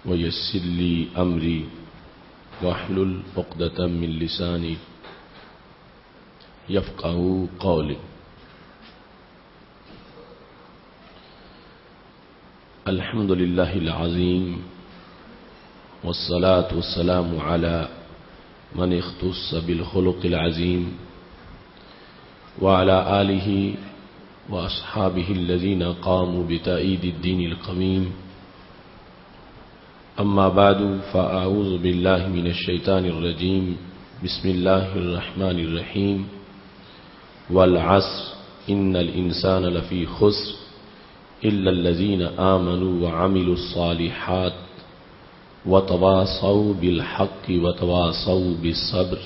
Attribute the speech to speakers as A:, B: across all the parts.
A: ويسر لي أمري واحلل عقدة من لساني يفقهوا قولي. الحمد لله العظيم والصلاة والسلام على من اختص بالخلق العظيم وعلى آله وأصحابه الذين قاموا بتأييد الدين القويم. أما بعد فأعوذ بالله من الشيطان الرجيم. بسم الله الرحمن الرحيم. والعصر إن الإنسان لفي خسر إلا الذين آمنوا وعملوا الصالحات وتواصوا بالحق وتواصوا بالصبر.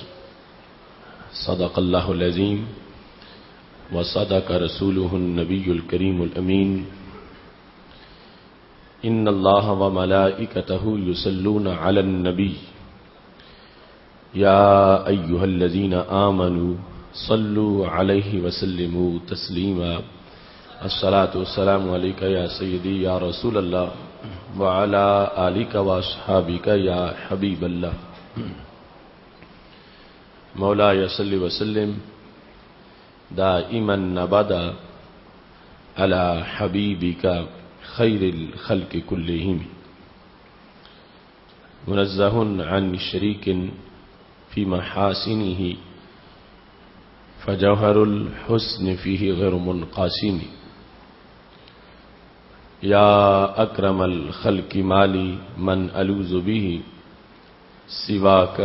A: صدق الله العظيم وصدق رسوله النبي الكريم الأمين. إن الله وملائكته يصلون على النبي يا أيها الذين آمنوا صلوا عليه وسلموا تسليما. الصلاة والسلام عليك يا سيدي يا رسول الله وعلى آلك وأصحابك يا حبيب الله. مولاي صل وسلم دائما أبدا على حبيبك خير الخلق كلهم منزه عن شريك في محاسنه فجوهر الحسن فيه غير منقاسم. يا أكرم الخلق مالي من ألوذ به سواك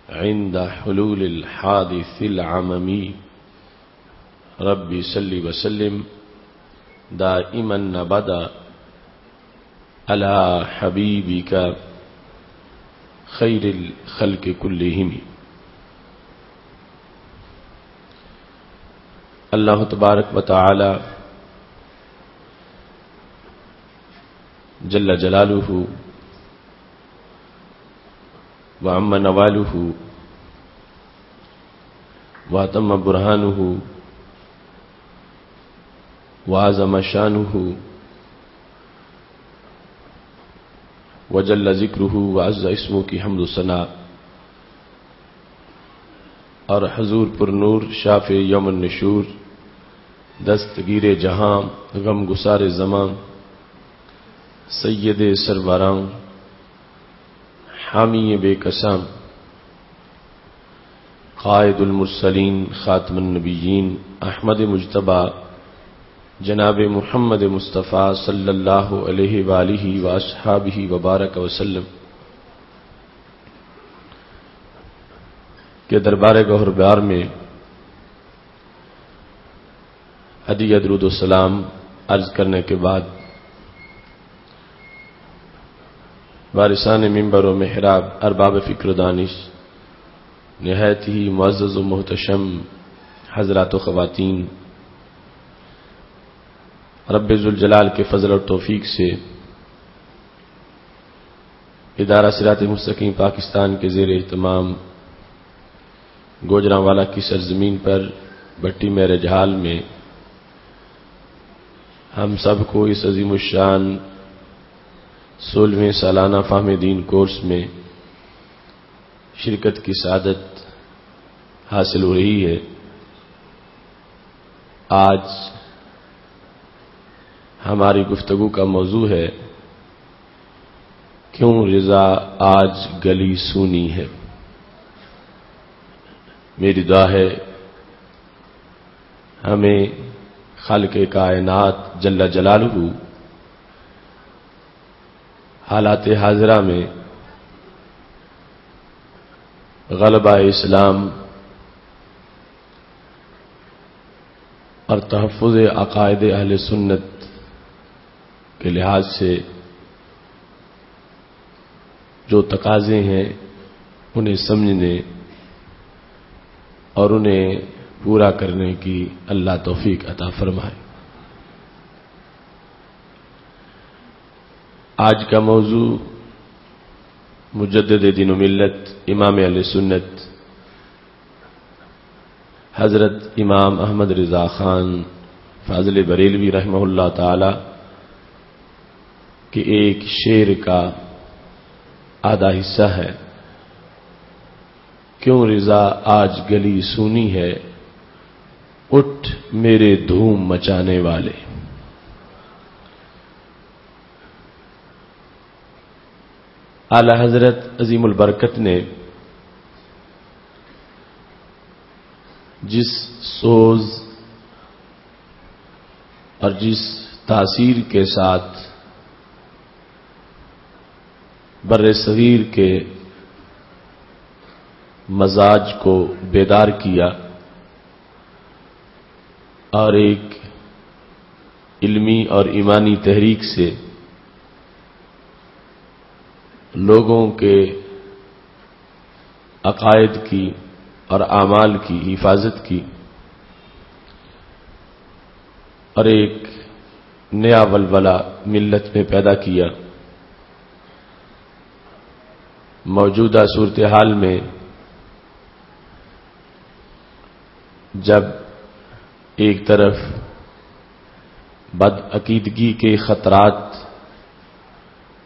A: عند حلول الحادث العممي. ربي صل وسلم دائما أبدا على حبيبك خير الخلق كلهم. اللہ تبارک و تعالی جل جلالہ وعم نوالہ واتم برہانہ وعظم شانہ وجل ذکرہ وعز اسمہ کی حمد و ثنا اور حضور پر نور شاف یوم النشور دستگیر جہاں غم گسار زمان سید سروراں حامی بے کساں قائد المرسلین خاتم النبیین احمد مجتبی جناب محمد مصطفیٰ صلی اللہ علیہ وآلہ واصحابہ وبارک وسلم کے دربار گوہر بار میں ہدیہ درود و سلام عرض کرنے کے بعد وارثان منبر و محراب ارباب فکر و دانش نہایت ہی معزز و محتشم حضرات و خواتین، رب ذوالجلال کے فضل اور توفیق سے ادارہ صراط مستقیم پاکستان کے زیر اہتمام گوجرانوالا کی سرزمین پر بٹی میرج ہال میں ہم سب کو اس عظیم الشان 16ویں سالانہ فہم دین کورس میں شرکت کی سعادت حاصل ہو رہی ہے۔ آج ہماری گفتگو کا موضوع ہے کیوں رضا آج گلی سونی ہے۔ میری دعا ہے ہمیں خالق کائنات جل جلالہ حالات حاضرہ میں غلبہ اسلام اور تحفظ عقائد اہل سنت کے لحاظ سے جو تقاضے ہیں انہیں سمجھنے اور انہیں پورا کرنے کی اللہ توفیق عطا فرمائے۔ آج کا موضوع مجدد دین و ملت امام اہل سنت حضرت امام احمد رضا خان فاضل بریلوی رحمہ اللہ تعالی کہ ایک شعر کا آدھا حصہ ہے، کیوں رضا آج گلی سونی ہے، اٹھ میرے دھوم مچانے والے۔ اعلی حضرت عظیم البرکت نے جس سوز اور جس تاثیر کے ساتھ بر صغیر کے مزاج کو بیدار کیا اور ایک علمی اور ایمانی تحریک سے لوگوں کے عقائد کی اور اعمال کی حفاظت کی اور ایک نیا ولولہ ملت میں پیدا کیا، موجودہ صورتحال میں جب ایک طرف بدعقیدگی کے خطرات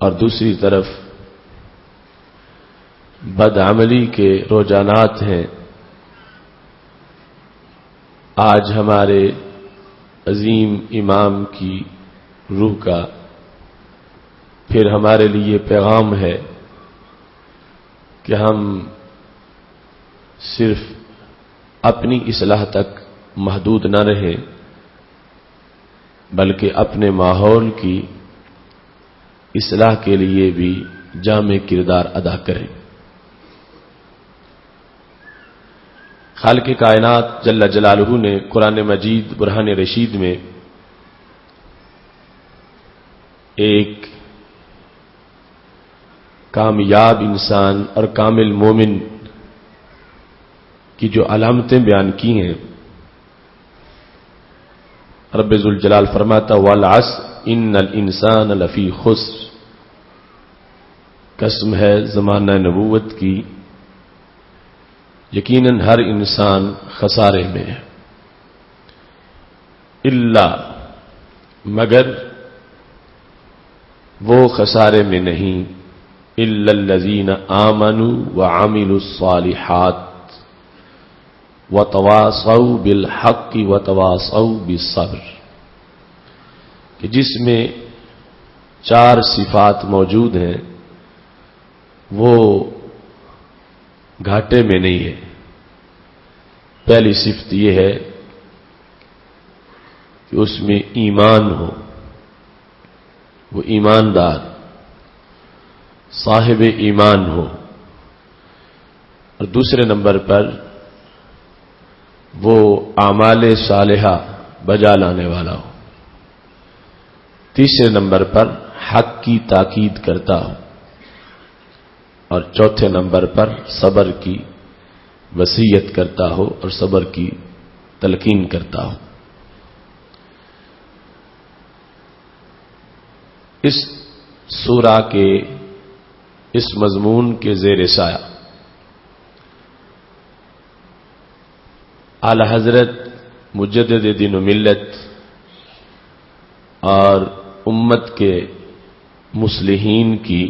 A: اور دوسری طرف بدعملی کے رجحانات ہیں، آج ہمارے عظیم امام کی روح کا پھر ہمارے لیے پیغام ہے کہ ہم صرف اپنی اصلاح تک محدود نہ رہیں بلکہ اپنے ماحول کی اصلاح کے لیے بھی جامع کردار ادا کریں۔ خالق کائنات جل جلالہ نے قرآن مجید برہان رشید میں ایک کامیاب انسان اور کامل مومن کی جو علامتیں بیان کی ہیں، رب ذوالجلال فرماتا والعصر ان الانسان لفی خسر، قسم ہے زمانہ نبوت کی، یقیناً ہر انسان خسارے میں ہے، الا مگر وہ خسارے میں نہیں، الا الذین آمنوا وعملوا الصالحات وتواصوا بالحق وتواصوا بالصبر، کہ جس میں 4 صفات موجود ہیں وہ گھاٹے میں نہیں ہے۔ پہلی صفت یہ ہے کہ اس میں ایمان ہو، وہ ایماندار صاحب ایمان ہو، اور دوسرے نمبر پر وہ اعمال صالحہ بجا لانے والا ہو، تیسرے نمبر پر حق کی تاکید کرتا ہو، اور چوتھے نمبر پر صبر کی وصیت کرتا ہو اور صبر کی تلقین کرتا ہو۔ اس سورہ کے اس مضمون کے زیر سایہ اعلی حضرت مجدد دین و ملت اور امت کے مصلحین کی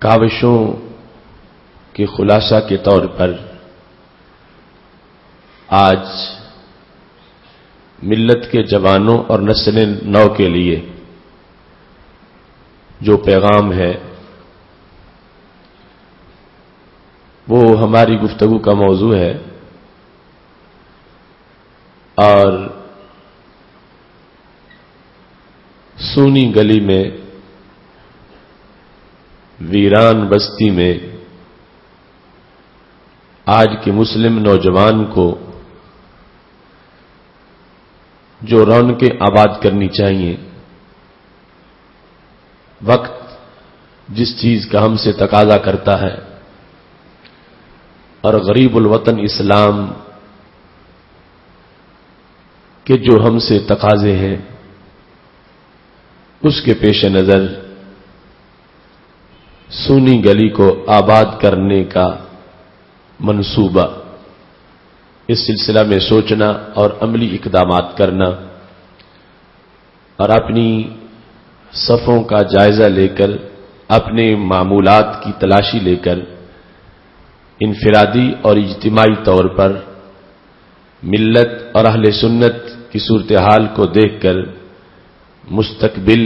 A: کاوشوں کے خلاصہ کے طور پر آج ملت کے جوانوں اور نسل نو کے لیے جو پیغام ہے وہ ہماری گفتگو کا موضوع ہے، اور سونی گلی میں ویران بستی میں آج کے مسلم نوجوان کو جو رونقیں آباد کرنی چاہیے، وقت جس چیز کا ہم سے تقاضا کرتا ہے اور غریب الوطن اسلام کے جو ہم سے تقاضے ہیں اس کے پیش نظر سونی گلی کو آباد کرنے کا منصوبہ، اس سلسلہ میں سوچنا اور عملی اقدامات کرنا اور اپنی صفوں کا جائزہ لے کر، اپنے معمولات کی تلاشی لے کر، انفرادی اور اجتماعی طور پر ملت اور اہل سنت کی صورتحال کو دیکھ کر مستقبل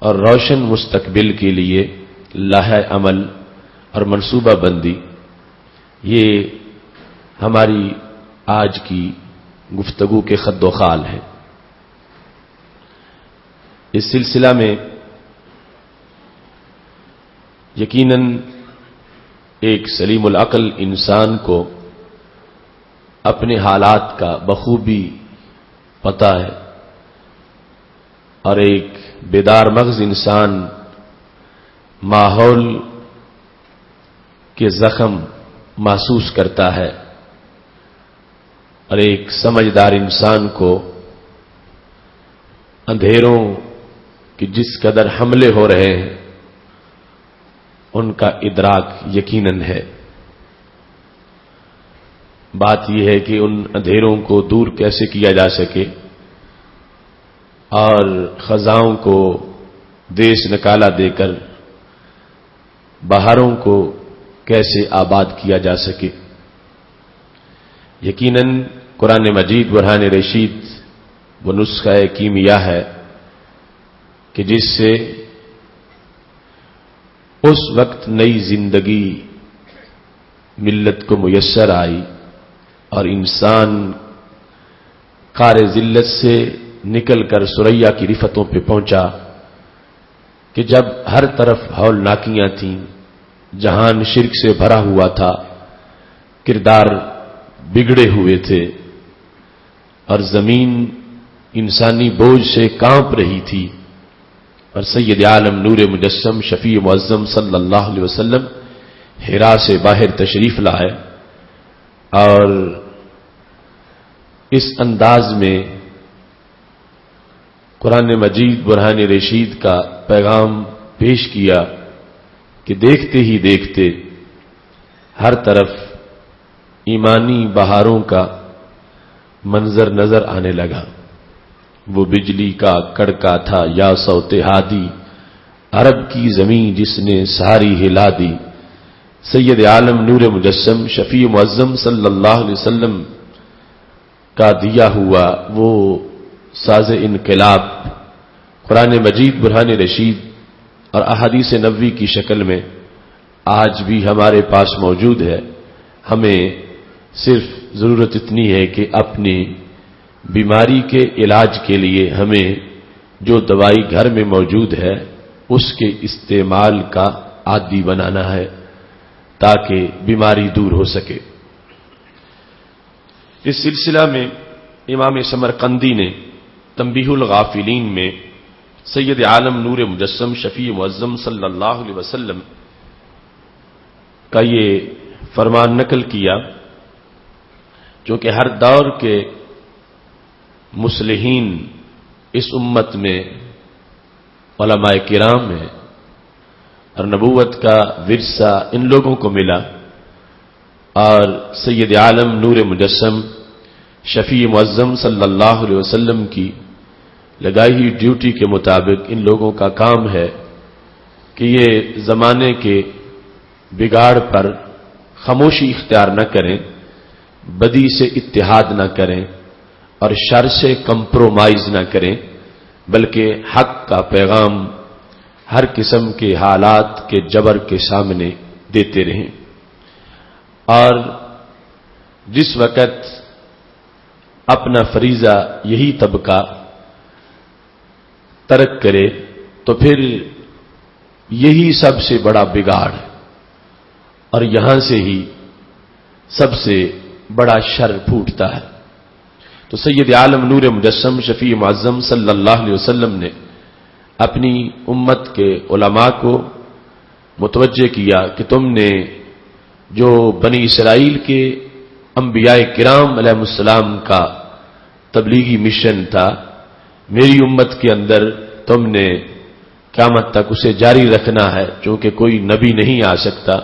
A: اور روشن مستقبل کے لیے لائحہ عمل اور منصوبہ بندی، یہ ہماری آج کی گفتگو کے خد و خال ہے۔ اس سلسلہ میں یقیناً ایک سلیم العقل انسان کو اپنے حالات کا بخوبی پتہ ہے، اور ایک بیدار مغز انسان ماحول کے زخم محسوس کرتا ہے، اور ایک سمجھدار انسان کو اندھیروں کی جس قدر حملے ہو رہے ہیں ان کا ادراک یقیناً ہے۔ بات یہ ہے کہ ان اندھیروں کو دور کیسے کیا جا سکے اور خزاؤں کو دیس نکالا دے کر بہاروں کو کیسے آباد کیا جا سکے۔ یقیناً قرآن مجید برہان رشید وہ نسخہ کیمیا ہے کہ جس سے اس وقت نئی زندگی ملت کو میسر آئی اور انسان قعر ذلت سے نکل کر ثریا کی رفتوں پہ پہنچا کہ جب ہر طرف ہولناکیاں تھیں، جہان شرک سے بھرا ہوا تھا، کردار بگڑے ہوئے تھے، اور زمین انسانی بوجھ سے کانپ رہی تھی، اور سید عالم نور مجسم شفیع معظم صلی اللہ علیہ وسلم حرا سے باہر تشریف لائے، اور اس انداز میں قرآن مجید برہان رشید کا پیغام پیش کیا کہ دیکھتے ہی دیکھتے ہر طرف ایمانی بہاروں کا منظر نظر آنے لگا۔ وہ بجلی کا کڑکا تھا یا صوت ہادی، عرب کی زمین جس نے ساری ہلا دی، سید عالم نور مجسم شفیع معظم صلی اللہ علیہ وسلم کا دیا ہوا وہ ساز انقلاب قرآن مجید برہان رشید اور احادیث نبوی کی شکل میں آج بھی ہمارے پاس موجود ہے۔ ہمیں صرف ضرورت اتنی ہے کہ اپنی بیماری کے علاج کے لیے ہمیں جو دوائی گھر میں موجود ہے اس کے استعمال کا عادی بنانا ہے تاکہ بیماری دور ہو سکے۔ اس سلسلہ میں امام سمرقندی نے تنبیہ الغافلین میں سید عالم نور مجسم شفیع معظم صلی اللہ علیہ وسلم کا یہ فرمان نقل کیا جو کہ ہر دور کے مصلحین اس امت میں علماء کرام ہیں، اور نبوت کا ورثہ ان لوگوں کو ملا، اور سید عالم نور مجسم شفیع معظم صلی اللہ علیہ وسلم کی لگائی ہوئی ڈیوٹی کے مطابق ان لوگوں کا کام ہے کہ یہ زمانے کے بگاڑ پر خاموشی اختیار نہ کریں، بدی سے اتحاد نہ کریں، اور شر سے کمپرومائز نہ کریں، بلکہ حق کا پیغام ہر قسم کے حالات کے جبر کے سامنے دیتے رہیں۔ اور جس وقت اپنا فریضہ یہی طبقہ ترک کرے تو پھر یہی سب سے بڑا بگاڑ اور یہاں سے ہی سب سے بڑا شر پھوٹتا ہے۔ تو سید عالم نور مجسم شفیع معظم صلی اللہ علیہ وسلم نے اپنی امت کے علماء کو متوجہ کیا کہ تم نے جو بنی اسرائیل کے انبیاء کرام علیہ السلام کا تبلیغی مشن تھا، میری امت کے اندر تم نے قیامت تک اسے جاری رکھنا ہے، چونکہ کوئی نبی نہیں آ سکتا،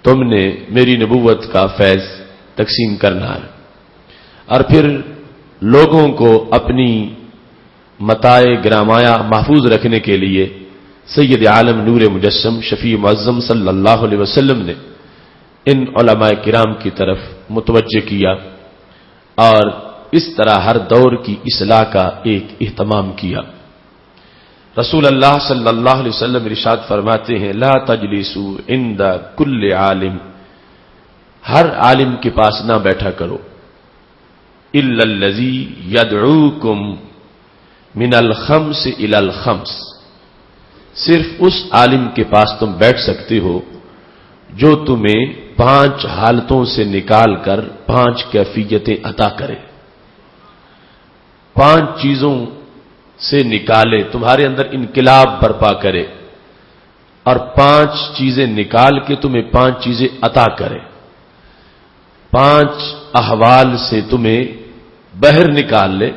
A: تم نے میری نبوت کا فیض تقسیم کرنا ہے، اور پھر لوگوں کو اپنی متاع گرامایا محفوظ رکھنے کے لیے سید عالم نور مجسم شفیع معظم صلی اللہ علیہ وسلم نے ان علماء کرام کی طرف متوجہ کیا اور اس طرح ہر دور کی اصلاح کا ایک اہتمام کیا۔ رسول اللہ صلی اللہ علیہ وسلم ارشاد فرماتے ہیں لا تجلسوا عند کل عالم، ہر عالم کے پاس نہ بیٹھا کرو، الا الذی یدعوکم من الخمس الى الخمس، صرف اس عالم کے پاس تم بیٹھ سکتے ہو جو تمہیں 5 حالتوں سے نکال کر 5 کیفیتیں عطا کرے، 5 چیزوں سے نکالے، تمہارے اندر انقلاب برپا کرے اور 5 چیزیں نکال کے تمہیں 5 چیزیں عطا کرے، 5 احوال سے تمہیں بہر نکال لے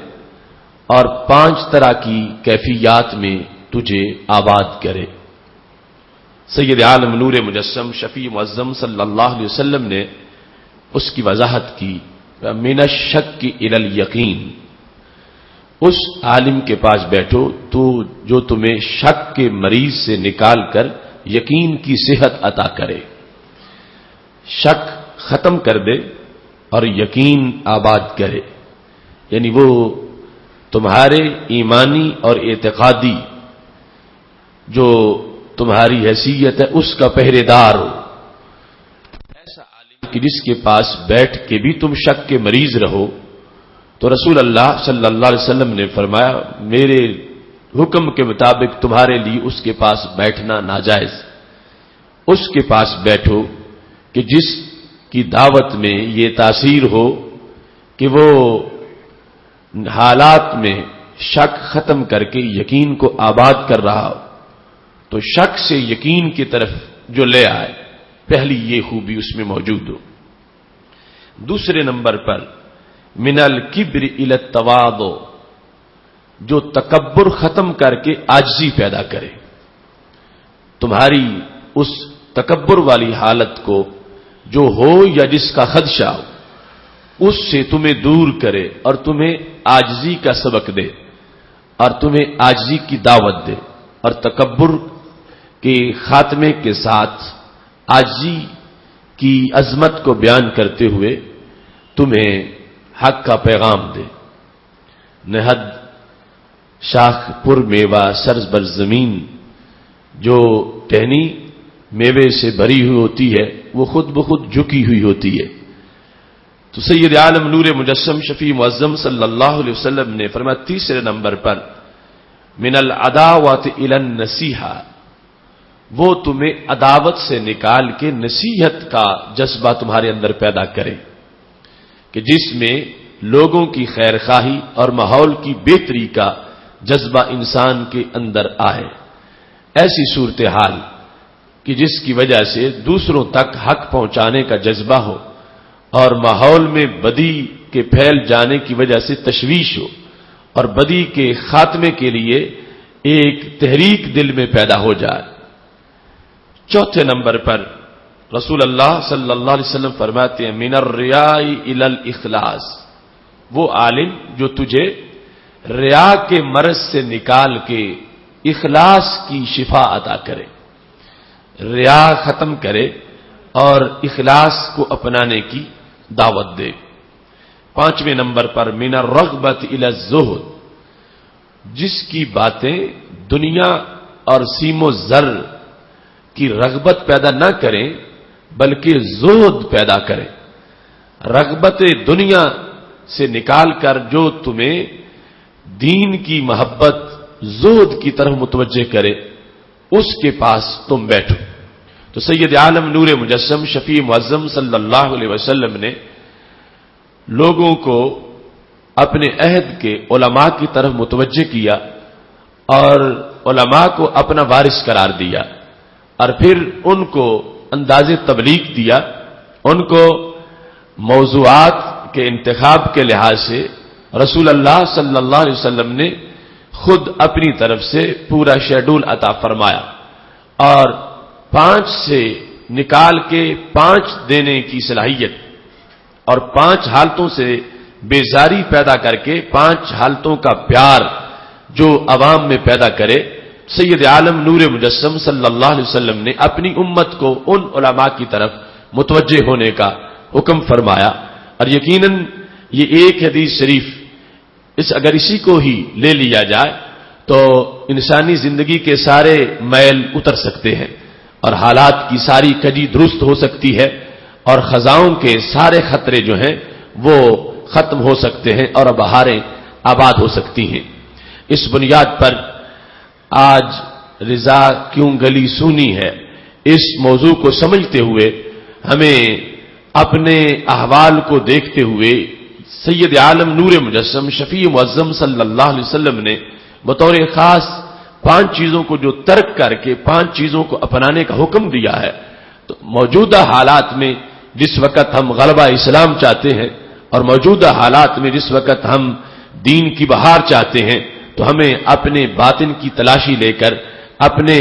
A: اور 5 طرح کی کیفیات میں تجھے آباد کرے۔ سید عالم نور مجسم شفیع معظم صلی اللہ علیہ وسلم نے اس کی وضاحت کی من الشک الی الیقین، اس عالم کے پاس بیٹھو تو جو تمہیں شک کے مریض سے نکال کر یقین کی صحت عطا کرے، شک ختم کر دے اور یقین آباد کرے، یعنی وہ تمہارے ایمانی اور اعتقادی جو تمہاری حیثیت ہے اس کا پہرے دار ہو، ایسا عالم کہ جس کے پاس بیٹھ کے بھی تم شک کے مریض رہو۔ تو رسول اللہ صلی اللہ علیہ وسلم نے فرمایا میرے حکم کے مطابق تمہارے لیے اس کے پاس بیٹھنا ناجائز، اس کے پاس بیٹھو کہ جس کی دعوت میں یہ تاثیر ہو کہ وہ حالات میں شک ختم کر کے یقین کو آباد کر رہا ہو، تو شک سے یقین کی طرف جو لے آئے، پہلی یہ خوبی اس میں موجود ہو۔ دوسرے نمبر پر من الکبر الی التواضع، جو تکبر ختم کر کے عاجزی پیدا کرے، تمہاری اس تکبر والی حالت کو جو ہو یا جس کا خدشہ ہو اس سے تمہیں دور کرے اور تمہیں عاجزی کا سبق دے اور تمہیں عاجزی کی دعوت دے، اور تکبر کے خاتمے کے ساتھ عاجزی کی عظمت کو بیان کرتے ہوئے تمہیں حق کا پیغام دے۔ نہد شاخ پر میوہ سرز بر زمین، جو ٹہنی میوے سے بھری ہوئی ہوتی ہے وہ خود بخود جھکی ہوئی ہوتی ہے۔ تو سید عالم نور مجسم شفیع معظم صلی اللہ علیہ وسلم نے فرمایا تیسرے نمبر پر من العداوۃ الی النصیحہ، وہ تمہیں عداوت سے نکال کے نصیحت کا جذبہ تمہارے اندر پیدا کرے کہ جس میں لوگوں کی خیر خواہی اور ماحول کی بہتری کا جذبہ انسان کے اندر آئے، ایسی صورتحال کہ جس کی وجہ سے دوسروں تک حق پہنچانے کا جذبہ ہو اور ماحول میں بدی کے پھیل جانے کی وجہ سے تشویش ہو اور بدی کے خاتمے کے لیے ایک تحریک دل میں پیدا ہو جائے۔ چوتھے نمبر پر رسول اللہ صلی اللہ علیہ وسلم فرماتے ہیں من الریاء الی الاخلاص، وہ عالم جو تجھے ریا کے مرض سے نکال کے اخلاص کی شفا عطا کرے، ریا ختم کرے اور اخلاص کو اپنانے کی دعوت دے۔ پانچویں نمبر پر من الرغبۃ الی الزہد، جس کی باتیں دنیا اور سیم و زر کی رغبت پیدا نہ کریں بلکہ زہد پیدا کریں، رغبت دنیا سے نکال کر جو تمہیں دین کی محبت زہد کی طرف متوجہ کرے اس کے پاس تم بیٹھو۔ تو سید عالم نور مجسم شفیع معظم صلی اللہ علیہ وسلم نے لوگوں کو اپنے عہد کے علماء کی طرف متوجہ کیا اور علماء کو اپنا وارث قرار دیا، اور پھر ان کو انداز تبلیغ دیا، ان کو موضوعات کے انتخاب کے لحاظ سے رسول اللہ صلی اللہ علیہ وسلم نے خود اپنی طرف سے پورا شیڈول عطا فرمایا اور 5 سے نکال کے 5 دینے کی صلاحیت اور 5 حالتوں سے بیزاری پیدا کر کے 5 حالتوں کا پیار جو عوام میں پیدا کرے. سید عالم نور مجسم صلی اللہ علیہ وسلم نے اپنی امت کو ان علماء کی طرف متوجہ ہونے کا حکم فرمایا. اور یقیناً یہ ایک حدیث شریف اگر اسی کو ہی لے لیا جائے تو انسانی زندگی کے سارے میل اتر سکتے ہیں اور حالات کی ساری کجی درست ہو سکتی ہے اور خزاؤں کے سارے خطرے جو ہیں وہ ختم ہو سکتے ہیں اور بہاریں آباد ہو سکتی ہیں. اس بنیاد پر آج رضا کیوں گلی سونی ہے، اس موضوع کو سمجھتے ہوئے ہمیں اپنے احوال کو دیکھتے ہوئے سید عالم نور مجسم شفیع معظم صلی اللہ علیہ وسلم نے بطور خاص 5 چیزوں کو جو ترک کر کے 5 چیزوں کو اپنانے کا حکم دیا ہے. تو موجودہ حالات میں جس وقت ہم غلبہ اسلام چاہتے ہیں اور موجودہ حالات میں جس وقت ہم دین کی بہار چاہتے ہیں تو ہمیں اپنے باطن کی تلاشی لے کر اپنے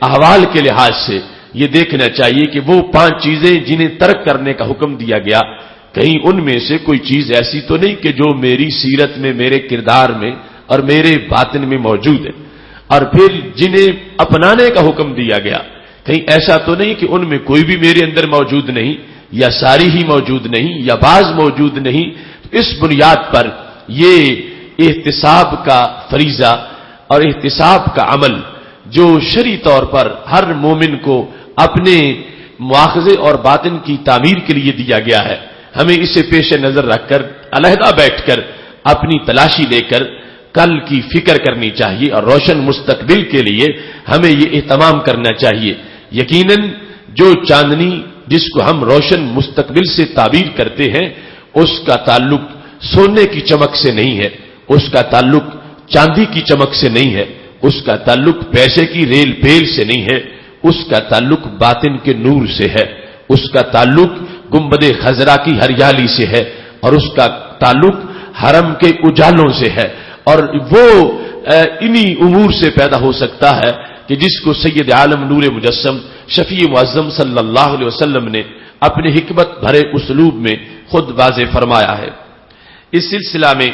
A: احوال کے لحاظ سے یہ دیکھنا چاہیے کہ وہ 5 چیزیں جنہیں ترک کرنے کا حکم دیا گیا کہیں ان میں سے کوئی چیز ایسی تو نہیں کہ جو میری سیرت میں، میرے کردار میں اور میرے باطن میں موجود ہے. اور پھر جنہیں اپنانے کا حکم دیا گیا کہیں ایسا تو نہیں کہ ان میں کوئی بھی میرے اندر موجود نہیں یا ساری ہی موجود نہیں یا بعض موجود نہیں. تو اس بنیاد پر یہ احتساب کا فریضہ اور احتساب کا عمل جو شرعی طور پر ہر مومن کو اپنے مواخذے اور باطن کی تعمیر کے لیے دیا گیا ہے، ہمیں اسے پیش نظر رکھ کر علیحدہ بیٹھ کر اپنی تلاشی لے کر کل کی فکر کرنی چاہیے اور روشن مستقبل کے لیے ہمیں یہ اہتمام کرنا چاہیے. یقیناً جو چاندنی جس کو ہم روشن مستقبل سے تعبیر کرتے ہیں اس کا تعلق سونے کی چمک سے نہیں ہے، اس کا تعلق چاندی کی چمک سے نہیں ہے، اس کا تعلق پیسے کی ریل پیل سے نہیں ہے، اس کا تعلق باطن کے نور سے ہے، اس کا تعلق گنبد خضرا کی ہریالی سے ہے اور اس کا تعلق حرم کے اجالوں سے ہے. اور وہ انہی امور سے پیدا ہو سکتا ہے کہ جس کو سید عالم نور مجسم شفیع معظم صلی اللہ علیہ وسلم نے اپنے حکمت بھرے اسلوب میں خود واضح فرمایا ہے. اس سلسلہ میں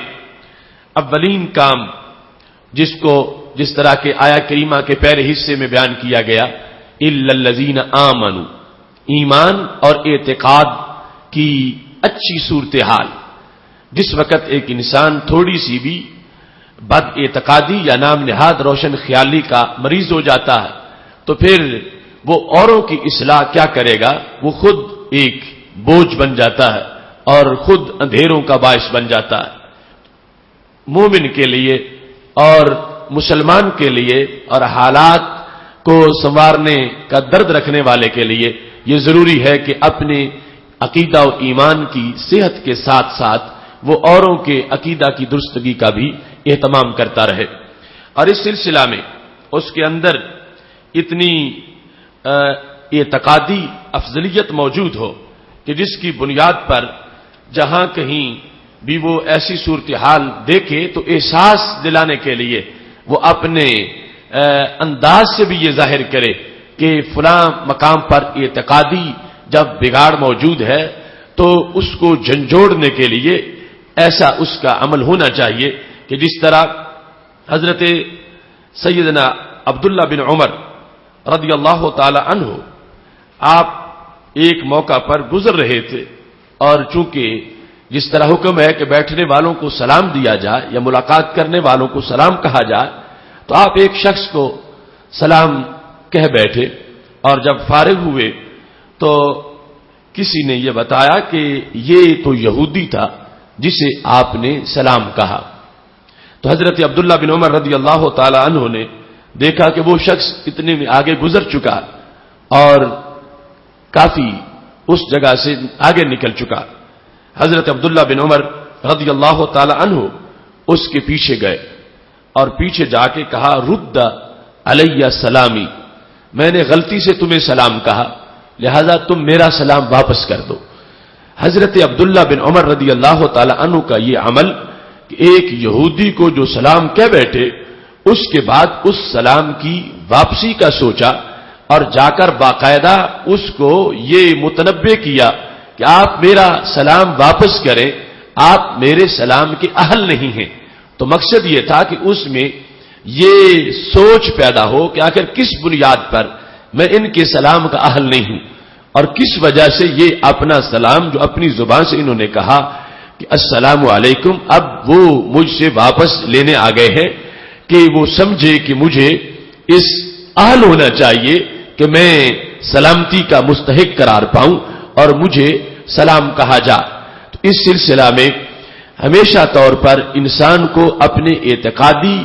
A: اولین کام جس طرح کے آیا کریمہ کے پہلے حصے میں بیان کیا گیا الا الذین آمنوا، ایمان اور اعتقاد کی اچھی صورتحال. جس وقت ایک انسان تھوڑی سی بھی بد اعتقادی یا نام نہاد روشن خیالی کا مریض ہو جاتا ہے تو پھر وہ اوروں کی اصلاح کیا کرے گا، وہ خود ایک بوجھ بن جاتا ہے اور خود اندھیروں کا باعث بن جاتا ہے. مومن کے لیے اور مسلمان کے لیے اور حالات کو سنوارنے کا درد رکھنے والے کے لیے یہ ضروری ہے کہ اپنے عقیدہ و ایمان کی صحت کے ساتھ ساتھ وہ اوروں کے عقیدہ کی درستگی کا بھی اہتمام کرتا رہے. اور اس سلسلہ میں اس کے اندر اتنی اعتقادی افضلیت موجود ہو کہ جس کی بنیاد پر جہاں کہیں بھی وہ ایسی صورتحال دیکھے تو احساس دلانے کے لیے وہ اپنے انداز سے بھی یہ ظاہر کرے کہ فلاں مقام پر اعتقادی جب بگاڑ موجود ہے تو اس کو جھنجھوڑنے کے لیے ایسا اس کا عمل ہونا چاہیے کہ جس طرح حضرت سیدنا عبداللہ بن عمر رضی اللہ تعالی عنہ آپ ایک موقع پر گزر رہے تھے اور چونکہ جس طرح حکم ہے کہ بیٹھنے والوں کو سلام دیا جائے یا ملاقات کرنے والوں کو سلام کہا جائے تو آپ ایک شخص کو سلام کہہ بیٹھے اور جب فارغ ہوئے تو کسی نے یہ بتایا کہ یہ تو یہودی تھا جسے آپ نے سلام کہا. تو حضرت عبداللہ بن عمر رضی اللہ تعالی عنہ نے دیکھا کہ وہ شخص اتنے میں آگے گزر چکا اور کافی اس جگہ سے آگے نکل چکا. حضرت عبداللہ بن عمر رضی اللہ تعالی عنہ اس کے پیچھے گئے اور پیچھے جا کے کہا رد علیہ سلامی، میں نے غلطی سے تمہیں سلام کہا لہذا تم میرا سلام واپس کر دو. حضرت عبداللہ بن عمر رضی اللہ تعالی عنہ کا یہ عمل کہ ایک یہودی کو جو سلام کہہ بیٹھے اس کے بعد اس سلام کی واپسی کا سوچا اور جا کر باقاعدہ اس کو یہ متنبہ کیا کہ آپ میرا سلام واپس کریں، آپ میرے سلام کے اہل نہیں ہیں. تو مقصد یہ تھا کہ اس میں یہ سوچ پیدا ہو کہ آخر کس بنیاد پر میں ان کے سلام کا اہل نہیں ہوں، اور کس وجہ سے یہ اپنا سلام جو اپنی زبان سے انہوں نے کہا کہ السلام علیکم، اب وہ مجھ سے واپس لینے آ گئے ہیں کہ وہ سمجھے کہ مجھے اس اہل ہونا چاہیے کہ میں سلامتی کا مستحق قرار پاؤں اور مجھے سلام کہا جا۔ تو اس سلسلہ میں ہمیشہ طور پر انسان کو اپنے اعتقادی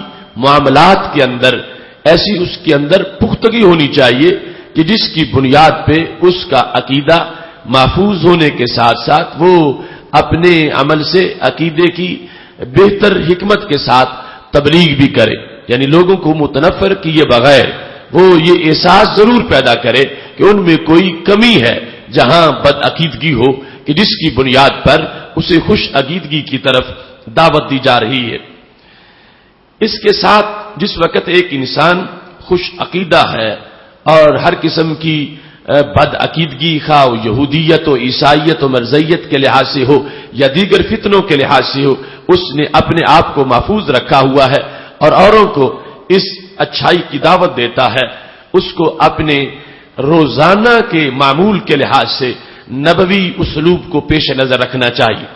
A: معاملات کے اندر ایسی اس کے اندر پختگی ہونی چاہیے کہ جس کی بنیاد پہ اس کا عقیدہ محفوظ ہونے کے ساتھ ساتھ وہ اپنے عمل سے عقیدے کی بہتر حکمت کے ساتھ تبلیغ بھی کرے، یعنی لوگوں کو متنفر کیے بغیر وہ یہ احساس ضرور پیدا کرے کہ ان میں کوئی کمی ہے جہاں بد عقیدگی ہو کہ جس کی بنیاد پر اسے خوش عقیدگی کی طرف دعوت دی جا رہی ہے۔ اس کے ساتھ جس وقت ایک انسان خوش عقیدہ ہے اور ہر قسم کی بد عقیدگی خواہ یہودیت و عیسائیت و مرزیت کے لحاظ سے ہو یا دیگر فتنوں کے لحاظ سے ہو، اس نے اپنے آپ کو محفوظ رکھا ہوا ہے اور اوروں کو اس اچھائی کی دعوت دیتا ہے، اس کو اپنے روزانہ کے معمول کے لحاظ سے نبوی اسلوب کو پیش نظر رکھنا چاہیے۔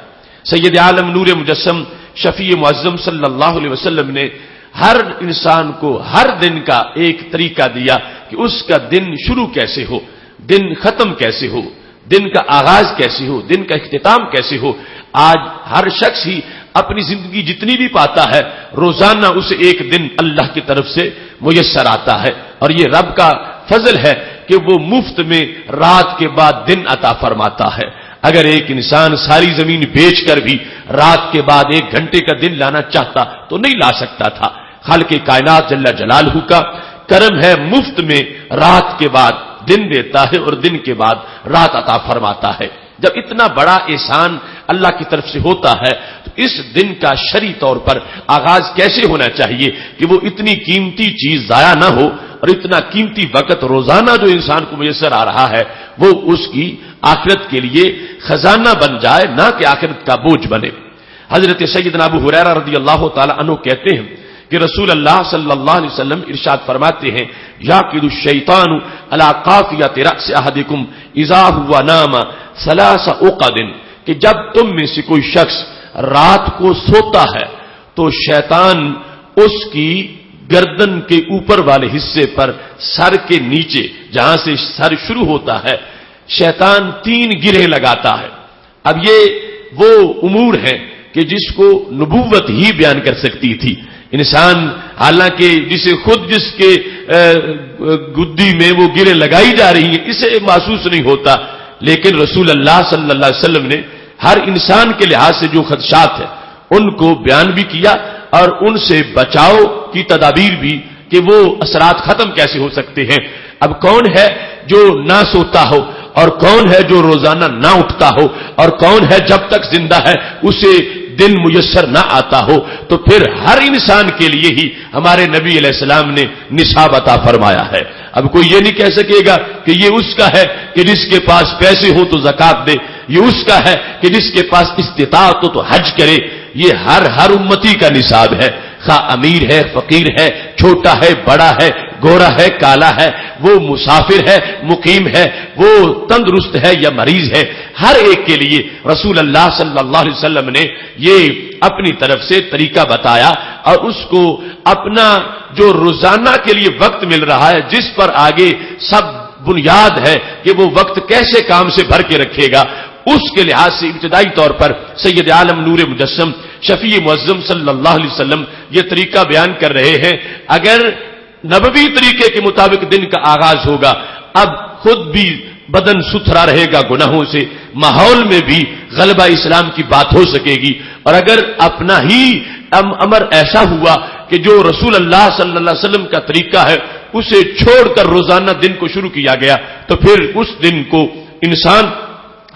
A: سید عالم نور مجسم شفیع معظم صلی اللہ علیہ وسلم نے ہر انسان کو ہر دن کا ایک طریقہ دیا کہ اس کا دن شروع کیسے ہو، دن ختم کیسے ہو، دن کا آغاز کیسے ہو، دن کا اختتام کیسے ہو۔ آج ہر شخص ہی اپنی زندگی جتنی بھی پاتا ہے روزانہ اسے ایک دن اللہ کی طرف سے میسر آتا ہے، اور یہ رب کا فضل ہے کہ وہ مفت میں رات کے بعد دن عطا فرماتا ہے۔ اگر ایک انسان ساری زمین بیچ کر بھی رات کے بعد 1 گھنٹے کا دن لانا چاہتا تو نہیں لا سکتا تھا۔ خالق کائنات جل جلالہ کا کرم ہے، مفت میں رات کے بعد دن دیتا ہے اور دن کے بعد رات عطا فرماتا ہے۔ جب اتنا بڑا احسان اللہ کی طرف سے ہوتا ہے تو اس دن کا شرعی طور پر آغاز کیسے ہونا چاہیے کہ وہ اتنی قیمتی چیز ضائع نہ ہو، اور اتنا قیمتی وقت روزانہ جو انسان کو میسر آ رہا ہے وہ اس کی آخرت کے لیے خزانہ بن جائے، نہ کہ آخرت کا بوجھ بنے۔ حضرت سیدنا ابو ہریرہ رضی اللہ تعالی عنہ کہتے ہیں کہ رسول اللہ صلی اللہ علیہ وسلم ارشاد فرماتے ہیں، یعقد الشیطان علی قافیۃ رأس احدکم اذا هو نام 3 عقد، کہ جب تم میں سے کوئی شخص رات کو سوتا ہے تو شیطان اس کی گردن کے اوپر والے حصے پر سر کے نیچے جہاں سے سر شروع ہوتا ہے شیطان 3 گرہیں لگاتا ہے۔ اب یہ وہ امور ہیں کہ جس کو نبوت ہی بیان کر سکتی تھی۔ انسان حالانکہ جسے خود جس کے گدی میں وہ گرہیں لگائی جا رہی ہیں اسے محسوس نہیں ہوتا، لیکن رسول اللہ صلی اللہ علیہ وسلم نے ہر انسان کے لحاظ سے جو خدشات ہیں ان کو بیان بھی کیا اور ان سے بچاؤ کی تدابیر بھی کہ وہ اثرات ختم کیسے ہو سکتے ہیں۔ اب کون ہے جو نہ سوتا ہو، اور کون ہے جو روزانہ نہ اٹھتا ہو، اور کون ہے جب تک زندہ ہے اسے دن میسر نہ آتا ہو؟ تو پھر ہر انسان کے لیے ہی ہمارے نبی علیہ السلام نے نصاب عطا فرمایا ہے۔ اب کوئی یہ نہیں کہہ سکے گا کہ یہ اس کا ہے کہ جس کے پاس پیسے ہو تو زکات دے، یہ اس کا ہے کہ جس کے پاس استطاعت ہو تو حج کرے۔ یہ ہر امتی کا نصاب ہے، خواہ امیر ہے، فقیر ہے، چھوٹا ہے، بڑا ہے، گورا ہے، کالا ہے، وہ مسافر ہے، مقیم ہے، وہ تندرست ہے یا مریض ہے، ہر ایک کے لیے رسول اللہ صلی اللہ علیہ وسلم نے یہ اپنی طرف سے طریقہ بتایا، اور اس کو اپنا جو روزانہ کے لیے وقت مل رہا ہے جس پر آگے سب بنیاد ہے کہ وہ وقت کیسے کام سے بھر کے رکھے گا، اس کے لحاظ سے ابتدائی طور پر سید عالم نور مجسم شفیع معظم صلی اللہ علیہ وسلم یہ طریقہ بیان کر رہے ہیں۔ اگر نبوی طریقے کے مطابق دن کا آغاز ہوگا، اب خود بھی بدن ستھرا رہے گا گناہوں سے، ماحول میں بھی غلبہ اسلام کی بات ہو سکے گی، اور اگر اپنا ہی امر ایسا ہوا کہ جو رسول اللہ صلی اللہ علیہ وسلم کا طریقہ ہے اسے چھوڑ کر روزانہ دن کو شروع کیا گیا تو پھر اس دن کو انسان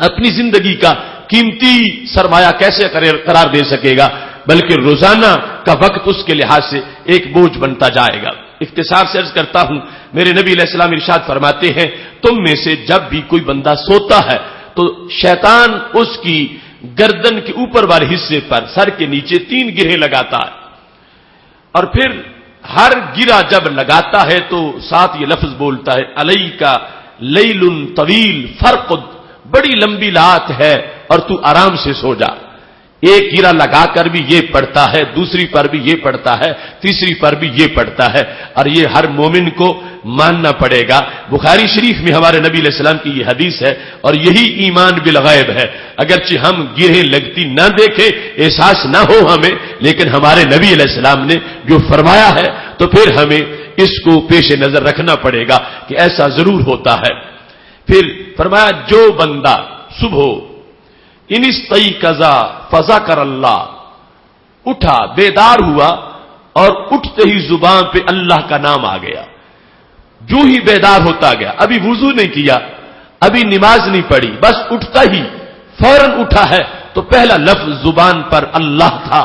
A: اپنی زندگی کا قیمتی سرمایہ کیسے قرار دے سکے گا، بلکہ روزانہ کا وقت اس کے لحاظ سے ایک بوجھ بنتا جائے گا۔ اختصار سے عرض کرتا ہوں، میرے نبی علیہ السلام ارشاد فرماتے ہیں، تم میں سے جب بھی کوئی بندہ سوتا ہے تو شیطان اس کی گردن کے اوپر والے حصے پر سر کے نیچے 3 گرہیں لگاتا ہے، اور پھر ہر گرا جب لگاتا ہے تو ساتھ یہ لفظ بولتا ہے علیکا لیل طویل فرقد، بڑی لمبی رات ہے اور تو آرام سے سو جا. ایک گرا لگا کر بھی یہ پڑھتا ہے، دوسری پر بھی یہ پڑھتا ہے، تیسری پر بھی یہ پڑھتا ہے، اور یہ ہر مومن کو ماننا پڑے گا. بخاری شریف میں ہمارے نبی علیہ السلام کی یہ حدیث ہے اور یہی ایمان بالغیب ہے. اگرچہ ہم گرہیں لگتی نہ دیکھیں، احساس نہ ہو ہمیں، لیکن ہمارے نبی علیہ السلام نے جو فرمایا ہے تو پھر ہمیں اس کو پیش نظر رکھنا پڑے گا کہ ایسا ضرور ہوتا ہے. پھر فرمایا جو بندہ صبح انستیقظ فذکر اللہ، اٹھا بیدار ہوا اور اٹھتے ہی زبان پہ اللہ کا نام آ گیا، جو ہی بیدار ہوتا گیا، ابھی وضو نہیں کیا، ابھی نماز نہیں پڑھی، بس اٹھتا ہی فوراً اٹھا ہے تو پہلا لفظ زبان پر اللہ تھا،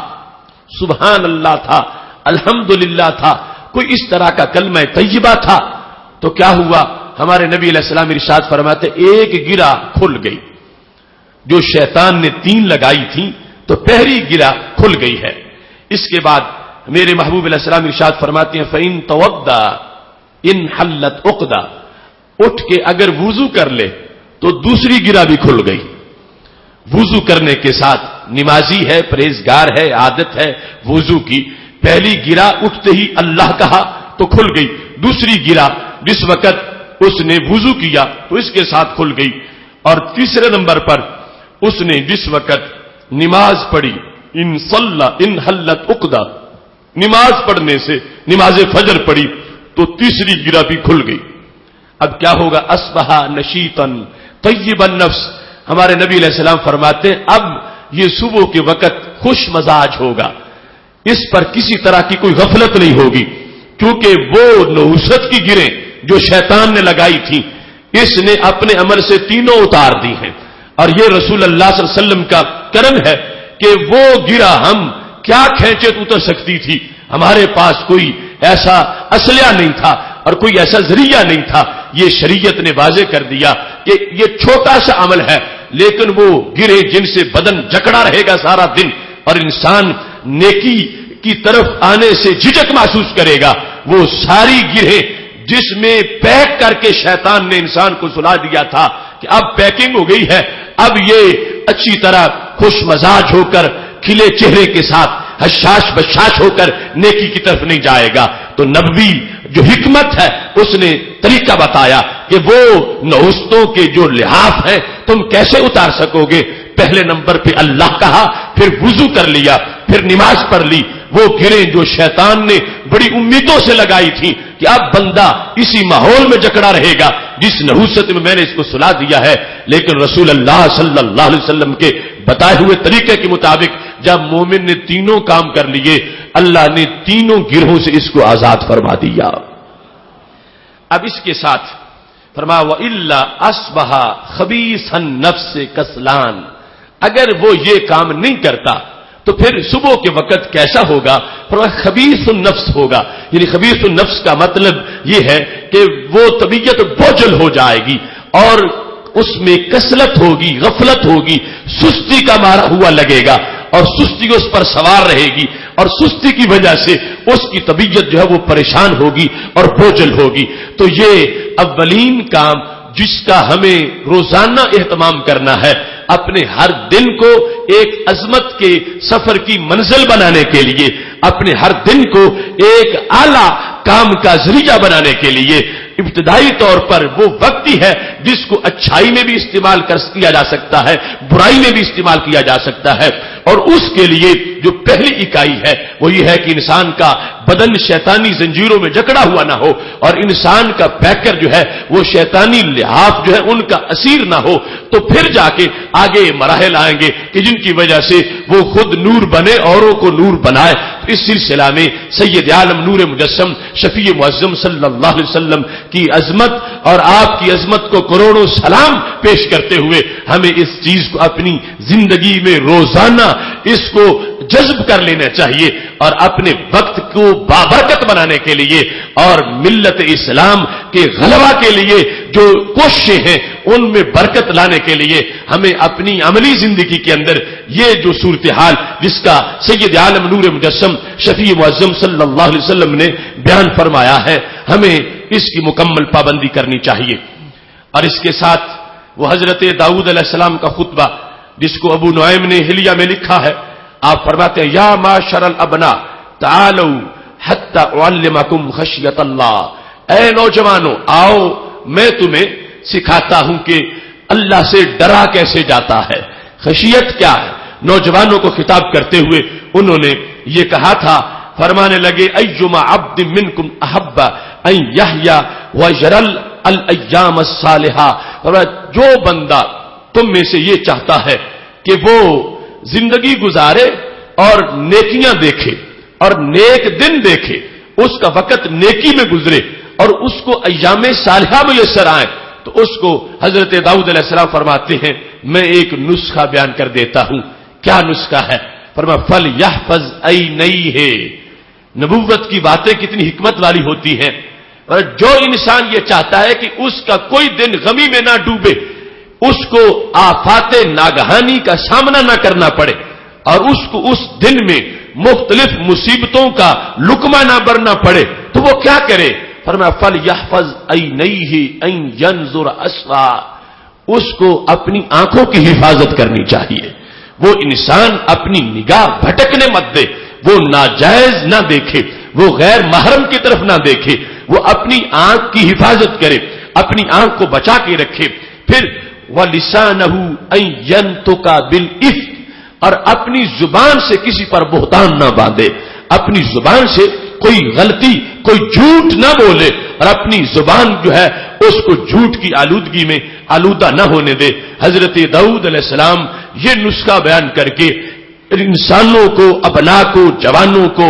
A: سبحان اللہ تھا، الحمدللہ تھا، کوئی اس طرح کا کلمہ طیبہ تھا. تو کیا ہوا؟ ہمارے نبی علیہ السلام ارشاد فرماتے ایک گرہ کھل گئی. جو شیطان نے 3 لگائی تھی تو پہلی گرہ کھل گئی ہے. اس کے بعد میرے محبوب علیہ السلام ارشاد فرماتے ہیں فَإِن تَوَضَّأَ إِنْ حَلَّتْ عُقْدَةٌ، اٹھ کے اگر وضو کر لے تو دوسری گرہ بھی کھل گئی. وضو کرنے کے ساتھ نمازی ہے، پرہیزگار ہے، عادت ہے وضو کی، پہلی گرہ اٹھتے ہی اللہ کہا تو کھل گئی، دوسری گرہ جس وقت اس نے وضو کیا تو اس کے ساتھ کھل گئی، اور تیسرے نمبر پر اس نے جس وقت نماز پڑھی ان صلی ان حلت عقدہ، نماز پڑھنے سے نماز فجر پڑھی تو تیسری گرہ بھی کھل گئی. اب کیا ہوگا؟ اصبح نشیطا طیب النفس. ہمارے نبی علیہ السلام فرماتے ہیں اب یہ صبح کے وقت خوش مزاج ہوگا، اس پر کسی طرح کی کوئی غفلت نہیں ہوگی، کیونکہ وہ نحوست کی گریں جو شیطان نے لگائی تھی اس نے اپنے عمل سے تینوں اتار دی ہیں. اور یہ رسول اللہ صلی اللہ علیہ وسلم کا کرم ہے کہ وہ گرہ ہم کیا کھینچے تو اتر سکتی تھی، ہمارے پاس کوئی ایسا اسلحہ نہیں تھا اور کوئی ایسا ذریعہ نہیں تھا. یہ شریعت نے واضح کر دیا کہ یہ چھوٹا سا عمل ہے، لیکن وہ گرے جن سے بدن جکڑا رہے گا سارا دن اور انسان نیکی کی طرف آنے سے جھجک محسوس کرے گا، وہ ساری گرہیں جس میں پیک کر کے شیطان نے انسان کو سلا دیا تھا کہ اب پیکنگ ہو گئی ہے، اب یہ اچھی طرح خوش مزاج ہو کر کھلے چہرے کے ساتھ حشاش بشاش ہو کر نیکی کی طرف نہیں جائے گا. تو نبوی جو حکمت ہے اس نے طریقہ بتایا کہ وہ نحوستوں کے جو لحاف ہیں تم کیسے اتار سکو گے. پہلے نمبر پہ اللہ کہا، پھر وضو کر لیا، پھر نماز پڑھ لی. وہ گریں جو شیطان نے بڑی امیدوں سے لگائی تھی کہ اب بندہ اسی ماحول میں جکڑا رہے گا جس نحوست میں نے اس کو سلا دیا ہے، لیکن رسول اللہ صلی اللہ علیہ وسلم کے بتائے ہوئے طریقے کے مطابق جب مومن نے تینوں کام کر لیے اللہ نے تینوں گروہوں سے اس کو آزاد فرما دیا. اب اس کے ساتھ فرمایا وَإِلَّا أَصْبَحَ خَبِيثَ النَّفْسِ كَسْلَانٍ، اگر وہ یہ کام نہیں کرتا تو پھر صبح کے وقت کیسا ہوگا؟ فرمایا خبیث النفس ہوگا. یعنی خبیث النفس کا مطلب یہ ہے کہ وہ طبیعت بوجھل ہو جائے گی اور اس میں کسلت ہوگی، غفلت ہوگی، سستی کا مارا ہوا لگے گا اور سستی اس پر سوار رہے گی اور سستی کی وجہ سے اس کی طبیعت جو ہے وہ پریشان ہوگی اور بوجھل ہوگی. تو یہ اولین کام جس کا ہمیں روزانہ اہتمام کرنا ہے، اپنے ہر دن کو ایک عظمت کے سفر کی منزل بنانے کے لیے، اپنے ہر دن کو ایک اعلیٰ کام کا ذریعہ بنانے کے لیے ابتدائی طور پر وہ وقت ہی ہے جس کو اچھائی میں بھی استعمال کیا جا سکتا ہے، برائی میں بھی استعمال کیا جا سکتا ہے. اور اس کے لیے جو پہلی اکائی ہے وہ یہ ہے کہ انسان کا بدن شیطانی زنجیروں میں جکڑا ہوا نہ ہو اور انسان کا پیکر جو ہے وہ شیطانی لحاف جو ہے ان کا اسیر نہ ہو. تو پھر جا کے آگے مراحل آئیں گے کہ جن کی وجہ سے وہ خود نور بنے، اوروں کو نور بنائے. اس سلسلہ میں سید عالم نور مجسم شفیع معظم صلی اللہ علیہ وسلم کی عظمت اور آپ کی عظمت کو کروڑوں سلام پیش کرتے ہوئے ہمیں اس چیز کو اپنی زندگی میں روزانہ اس کو جذب کر لینا چاہیے اور اپنے وقت کو بابرکت بنانے کے لیے اور ملت اسلام کے غلبہ کے لیے جو کوششیں ہیں ان میں برکت لانے کے لیے ہمیں اپنی عملی زندگی کے اندر یہ جو صورتحال جس کا سید عالم نور مجسم شفیع معظم صلی اللہ علیہ وسلم نے بیان فرمایا ہے، ہمیں اس کی مکمل پابندی کرنی چاہیے۔ اور اس کے ساتھ وہ حضرت داؤد علیہ السلام کا خطبہ جس کو ابو نعیم نے حلیہ میں لکھا ہے، آپ فرماتے ہیں یا معاشر الابناء تعالوا حتی اعلمکم خشیۃ اللہ، اے نوجوانوں آؤ میں تمہیں سکھاتا ہوں کہ اللہ سے ڈرا کیسے جاتا ہے، خشیت کیا ہے۔ نوجوانوں کو خطاب کرتے ہوئے انہوں نے یہ کہا تھا، فرمانے لگے ایما عبد منکم احب ان یحیی ویرى الایام الصالحہ، جو بندہ تم میں سے یہ چاہتا ہے کہ وہ زندگی گزارے اور نیکیاں دیکھے اور نیک دن دیکھے، اس کا وقت نیکی میں گزرے اور اس کو ایام صالحہ میسر آئے، تو اس کو حضرت داؤد علیہ السلام فرماتے ہیں میں ایک نسخہ بیان کر دیتا ہوں۔ کیا نسخہ ہے؟ فرمایا فَلْيَحْفَظْ عَيْنَيْهِ، نبوت کی باتیں کتنی حکمت والی ہوتی ہیں، اور جو انسان یہ چاہتا ہے کہ اس کا کوئی دن غمی میں نہ ڈوبے، اس کو آفات ناگہانی کا سامنا نہ کرنا پڑے اور اس کو اس دن میں مختلف مصیبتوں کا لقمہ نہ برنا پڑے، تو وہ کیا کرے؟ فرمایا فَلْيَحْفَظْ عَيْنَيْهِ أَن يَنظُرَ أَسْفَا، اس کو اپنی آنکھوں کی حفاظت کرنی چاہیے، وہ انسان اپنی نگاہ بھٹکنے مت دے، وہ ناجائز نہ دیکھے، وہ غیر محرم کی طرف نہ دیکھے، وہ اپنی آنکھ کی حفاظت کرے، اپنی آنکھ کو بچا کے رکھے۔ پھر وَلِسَانَهُ أَن يَنطِقَ بِالْإِفْكِ، اور اپنی زبان سے کسی پر بہتان نہ باندھے، اپنی زبان سے کوئی غلطی کوئی جھوٹ نہ بولے اور اپنی زبان جو ہے اس کو جھوٹ کی آلودگی میں آلودہ نہ ہونے دے۔ حضرت داؤد علیہ السلام یہ نسخہ بیان کر کے انسانوں کو، ابناء کو، جوانوں کو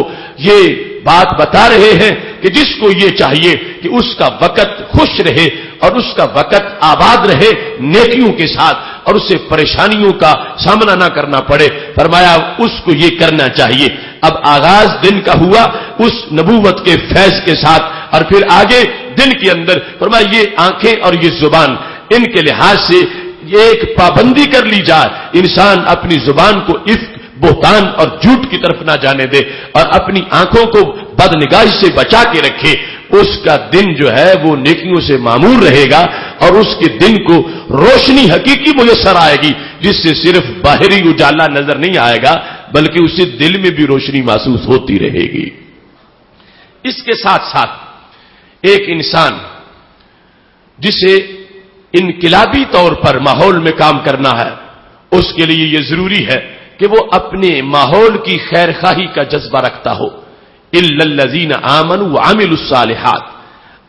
A: یہ بات بتا رہے ہیں کہ جس کو یہ چاہیے کہ اس کا وقت خوش رہے اور اس کا وقت آباد رہے نیکیوں کے ساتھ اور اسے پریشانیوں کا سامنا نہ کرنا پڑے، فرمایا اس کو یہ کرنا چاہیے۔ اب آغاز دن کا ہوا اس نبوت کے فیض کے ساتھ، اور پھر آگے دن کے اندر فرمایا یہ آنکھیں اور یہ زبان، ان کے لحاظ سے ایک پابندی کر لی جائے، انسان اپنی زبان کو افک، بہتان اور جھوٹ کی طرف نہ جانے دے اور اپنی آنکھوں کو بدنگاہی سے بچا کے رکھے، اس کا دن جو ہے وہ نیکیوں سے معمور رہے گا اور اس کے دن کو روشنی حقیقی میسر آئے گی، جس سے صرف باہری اجالا نظر نہیں آئے گا بلکہ اسے دل میں بھی روشنی محسوس ہوتی رہے گی۔ اس کے ساتھ ساتھ ایک انسان جسے انقلابی طور پر ماحول میں کام کرنا ہے، اس کے لیے یہ ضروری ہے کہ وہ اپنے ماحول کی خیر خواہی کا جذبہ رکھتا ہو۔ الا الذین آمنوا وعملوا الصالحات،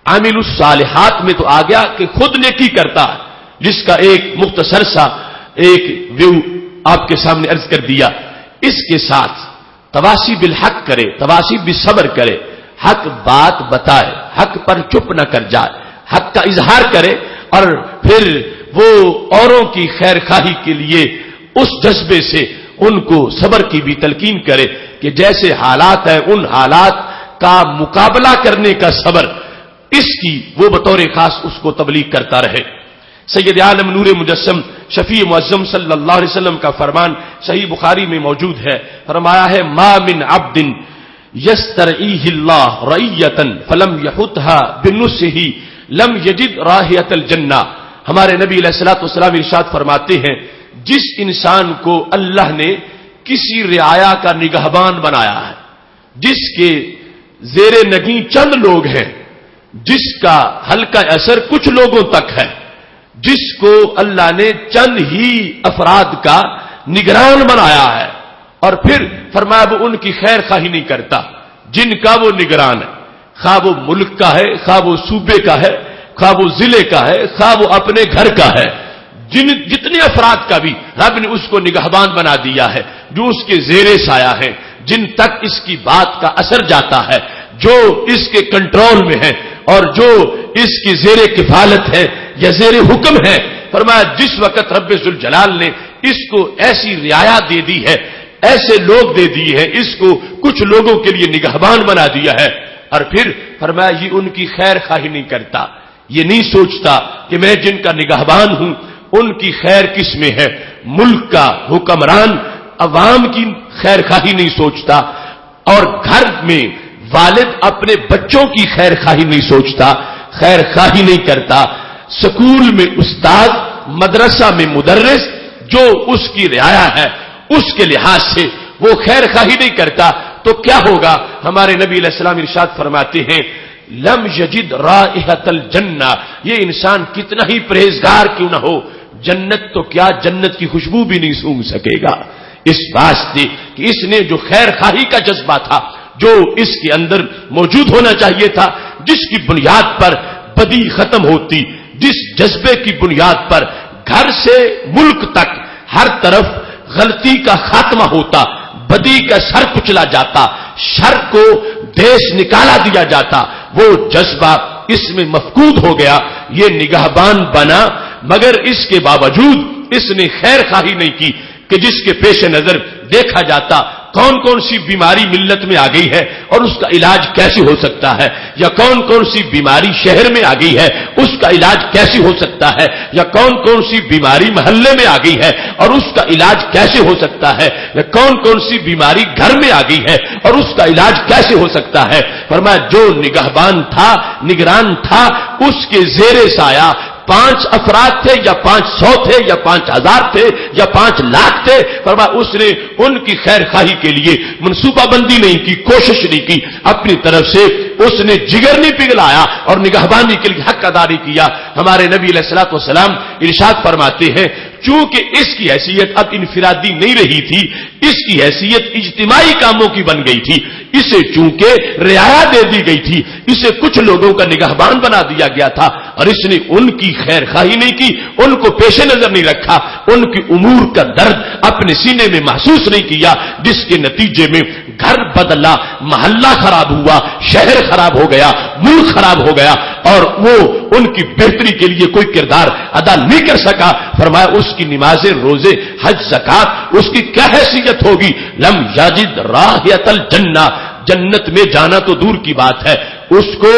A: عاملوا الصالحات میں تو آ گیا کہ خود نیکی کرتا ہے، جس کا ایک مختصر سا ایک ویو آپ کے سامنے عرض کر دیا۔ اس کے ساتھ تواصی بالحق کرے، تواصی بالصبر کرے، حق بات بتائے، حق پر چپ نہ کر جائے، حق کا اظہار کرے اور پھر وہ اوروں کی خیر خواہی کے لیے اس جذبے سے ان کو صبر کی بھی تلقین کرے کہ جیسے حالات ہیں ان حالات کا مقابلہ کرنے کا صبر، اس کی وہ بطور خاص اس کو تبلیغ کرتا رہے۔ سید عالم نور مجسم شفیع معظم صلی اللہ علیہ وسلم کا فرمان صحیح بخاری میں موجود ہے، فرمایا ہے ما من عبد یسترعیہ اللہ رعیۃ فلم یحطھا بنصحہ لم یجد رائحۃ الجنہ۔ ہمارے نبی علیہ الصلوۃ والسلام ارشاد فرماتے ہیں جس انسان کو اللہ نے کسی رعایا کا نگہبان بنایا ہے، جس کے زیر نگیں چند لوگ ہیں، جس کا ہلکا اثر کچھ لوگوں تک ہے، جس کو اللہ نے چند ہی افراد کا نگران بنایا ہے، اور پھر فرمایا وہ ان کی خیر خواہی نہیں کرتا جن کا وہ نگران ہے، خواہ وہ ملک کا ہے، خواہ وہ صوبے کا ہے، خواہ وہ ضلع کا ہے، خواہ وہ اپنے گھر کا ہے، جتنے افراد کا بھی رب نے اس کو نگہبان بنا دیا ہے، جو اس کے زیر سایہ ہیں، جن تک اس کی بات کا اثر جاتا ہے، جو اس کے کنٹرول میں ہے اور جو اس کی زیر کفالت ہے یا زیر حکم ہے۔ فرمایا جس وقت رب ذوالجلال نے اس کو ایسی رعایا دے دی ہے، ایسے لوگ دے دیے ہیں، اس کو کچھ لوگوں کے لیے نگہبان بنا دیا ہے، اور پھر فرمایا یہ ان کی خیر خواہی نہیں کرتا، یہ نہیں سوچتا کہ میں جن کا نگہبان ہوں ان کی خیر کس میں ہے. ملک کا حکمران عوام کی خیر خواہی نہیں سوچتا، اور گھر میں والد اپنے بچوں کی خیر خواہی نہیں سوچتا، خیر خواہی نہیں کرتا. سکول میں استاد، مدرسہ میں مدرس، جو اس کی رعایا ہے اس کے لحاظ سے وہ خیر خواہی نہیں کرتا، تو کیا ہوگا؟ ہمارے نبی علیہ السلام ارشاد فرماتے ہیں لم یجد رائحۃ الجنہ، یہ انسان کتنا ہی پرہیزگار کیوں نہ ہو، جنت تو کیا جنت کی خوشبو بھی نہیں سونگھ سکے گا. اس واسطے کہ اس نے جو خیر خواہی کا جذبہ تھا جو اس کے اندر موجود ہونا چاہیے تھا، جس کی بنیاد پر بدی ختم ہوتی، جس جذبے کی بنیاد پر گھر سے ملک تک ہر طرف غلطی کا خاتمہ ہوتا، بدی کا سر کچلا جاتا، شر کو دیش نکالا دیا جاتا، وہ جذبہ اس میں مفقود ہو گیا. یہ نگہبان بنا، مگر اس کے باوجود اس نے خیر خواہی نہیں کی کہ جس کے پیش نظر دیکھا جاتا کون کون سی بیماری ملت میں آ گئی ہے اور اس کا علاج کیسے ہو سکتا ہے، یا کون کون سی بیماری شہر میں آ گئی ہے اس کا علاج کیسے ہو سکتا ہے، یا کون کون سی بیماری محلے میں آ گئی ہے اور اس کا علاج کیسے ہو سکتا ہے، یا کون کون سی بیماری گھر میں آ گئی ہے اور اس کا علاج کیسے ہو سکتا ہے. فرمایا جو نگہبان تھا، نگران تھا، اس کے زیر سایہ 5 افراد تھے یا 500 تھے یا 5000 تھے یا 5 لاکھ تھے، فرمایا اس نے ان کی خیر خواہی کے لیے منصوبہ بندی نہیں کی، کوشش نہیں کی، اپنی طرف سے اس نے جگر نہیں پگھلایا اور نگہبانی کے لیے حق ادا نہیں کیا. ہمارے نبی علیہ الصلوۃ والسلام ارشاد فرماتے ہیں چونکہ اس کی حیثیت اب انفرادی نہیں رہی تھی، اس کی حیثیت اجتماعی کاموں کی بن گئی تھی، اسے چونکہ رعایا دے دی گئی تھی، اسے کچھ لوگوں کا نگہبان بنا دیا گیا تھا، اور اس نے ان کی خیر خواہی نہیں کی، ان کو پیش نظر نہیں رکھا، ان کی امور کا درد اپنے سینے میں محسوس نہیں کیا، جس کے نتیجے میں گھر بدلا، محلہ خراب ہوا، شہر خراب ہو گیا، ملک خراب ہو گیا، اور وہ ان کی بہتری کے لیے کوئی کردار ادا نہیں کر سکا. فرمایا اس کی نمازیں، روزے، حج، زکات، اس کی کیا حیثیت ہوگی؟ لم یجد رائحۃ الجنہ، جنت میں جانا تو دور کی بات ہے، اس کو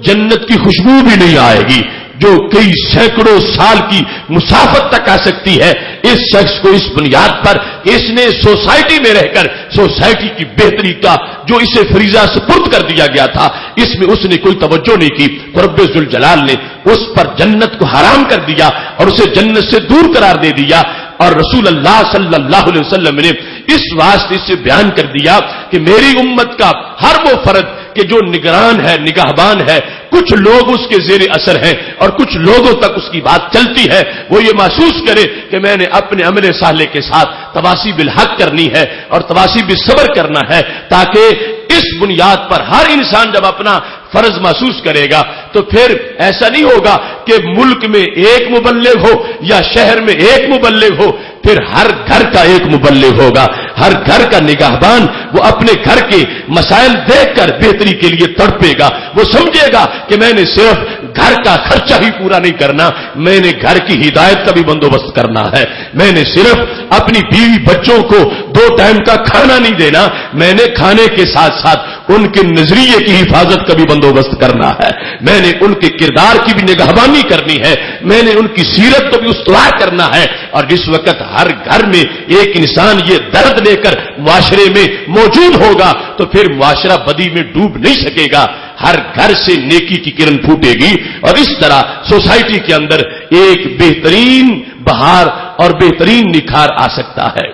A: جنت کی خوشبو بھی نہیں آئے گی جو کئی سینکڑوں سال کی مسافت تک آ سکتی ہے. اس شخص کو اس بنیاد پر اس نے سوسائٹی میں رہ کر سوسائٹی کی بہتری کا جو اسے فریضہ سپرد کر دیا گیا تھا اس میں اس نے کوئی توجہ نہیں کی، رب ذوالجلال نے اس پر جنت کو حرام کر دیا اور اسے جنت سے دور قرار دے دیا. اور رسول اللہ صلی اللہ علیہ وسلم نے اس واسطے سے بیان کر دیا کہ میری امت کا ہر وہ فرد کہ جو نگران ہے، نگہبان ہے، کچھ لوگ اس کے زیر اثر ہیں اور کچھ لوگوں تک اس کی بات چلتی ہے، وہ یہ محسوس کرے کہ میں نے اپنے عمل صالح کے ساتھ تواصی بالحق کرنی ہے اور تواصی بالصبر کرنا ہے، تاکہ اس بنیاد پر ہر انسان جب اپنا فرض محسوس کرے گا تو پھر ایسا نہیں ہوگا کہ ملک میں ایک مبلغ ہو یا شہر میں ایک مبلغ ہو، پھر ہر گھر کا ایک مبلغ ہوگا، ہر گھر کا نگہبان وہ اپنے گھر کے مسائل دیکھ کر بہتری کے لیے تڑپے گا. وہ سمجھے گا کہ میں نے صرف گھر کا خرچہ ہی پورا نہیں کرنا، میں نے گھر کی ہدایت کا بھی بندوبست کرنا ہے، میں نے صرف اپنی بیوی بچوں کو 2 ٹائم کا کھانا نہیں دینا، میں نے کھانے کے ساتھ ساتھ ان کے نظریے کی حفاظت کا بھی بندوبست کرنا ہے، میں نے ان کے کردار کی بھی نگہبانی کرنی ہے، میں نے ان کی سیرت کو بھی استوار کرنا ہے. اور جس وقت ہر گھر میں ایک انسان یہ درد لے کر معاشرے میں موجود ہوگا تو پھر معاشرہ بدی میں ڈوب نہیں سکے گا، ہر گھر سے نیکی کی کرن پھوٹے گی اور اس طرح سوسائٹی کے اندر ایک بہترین بہار اور بہترین نکھار آ سکتا ہے.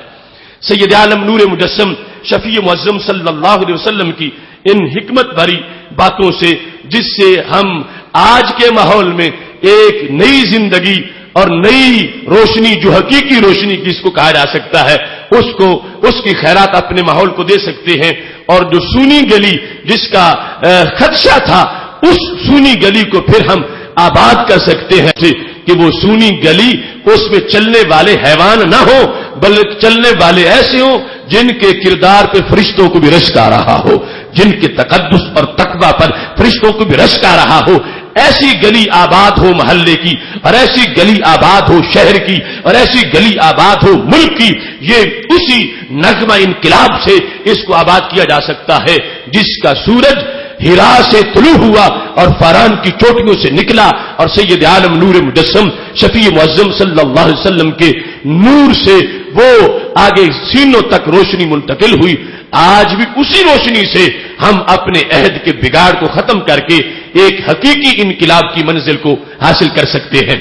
A: سید عالم نور مجسم شفیع معظم صلی اللہ علیہ وسلم کی ان حکمت بھری باتوں سے، جس سے ہم آج کے ماحول میں ایک نئی زندگی اور نئی روشنی جو حقیقی روشنی جس کو کہا جا سکتا ہے اس کی خیرات اپنے ماحول کو دے سکتے ہیں. اور جو سونی گلی جس کا خدشہ تھا اس سونی گلی کو پھر ہم آباد کر سکتے ہیں کہ وہ سونی گلی اس میں چلنے والے حیوان نہ ہو بلکہ چلنے والے ایسے ہوں جن کے کردار پہ فرشتوں کو بھی رشک آ رہا ہو، جن کے تقدس اور تقویٰ پر فرشتوں کو بھی رشک آ رہا ہو. ایسی گلی آباد ہو محلے کی، اور ایسی گلی آباد ہو شہر کی، اور ایسی گلی آباد ہو ملک کی. یہ اسی نغمہ انقلاب سے اس کو آباد کیا جا سکتا ہے جس کا سورج ہرا سے طلوع ہوا اور فاران کی چوٹیوں سے نکلا اور سید عالم نور مجسم شفیع معظم صلی اللہ علیہ وسلم کے نور سے وہ آگے سینوں تک روشنی منتقل ہوئی. آج بھی اسی روشنی سے ہم اپنے عہد کے بگاڑ کو ختم کر کے ایک حقیقی انقلاب کی منزل کو حاصل کر سکتے ہیں.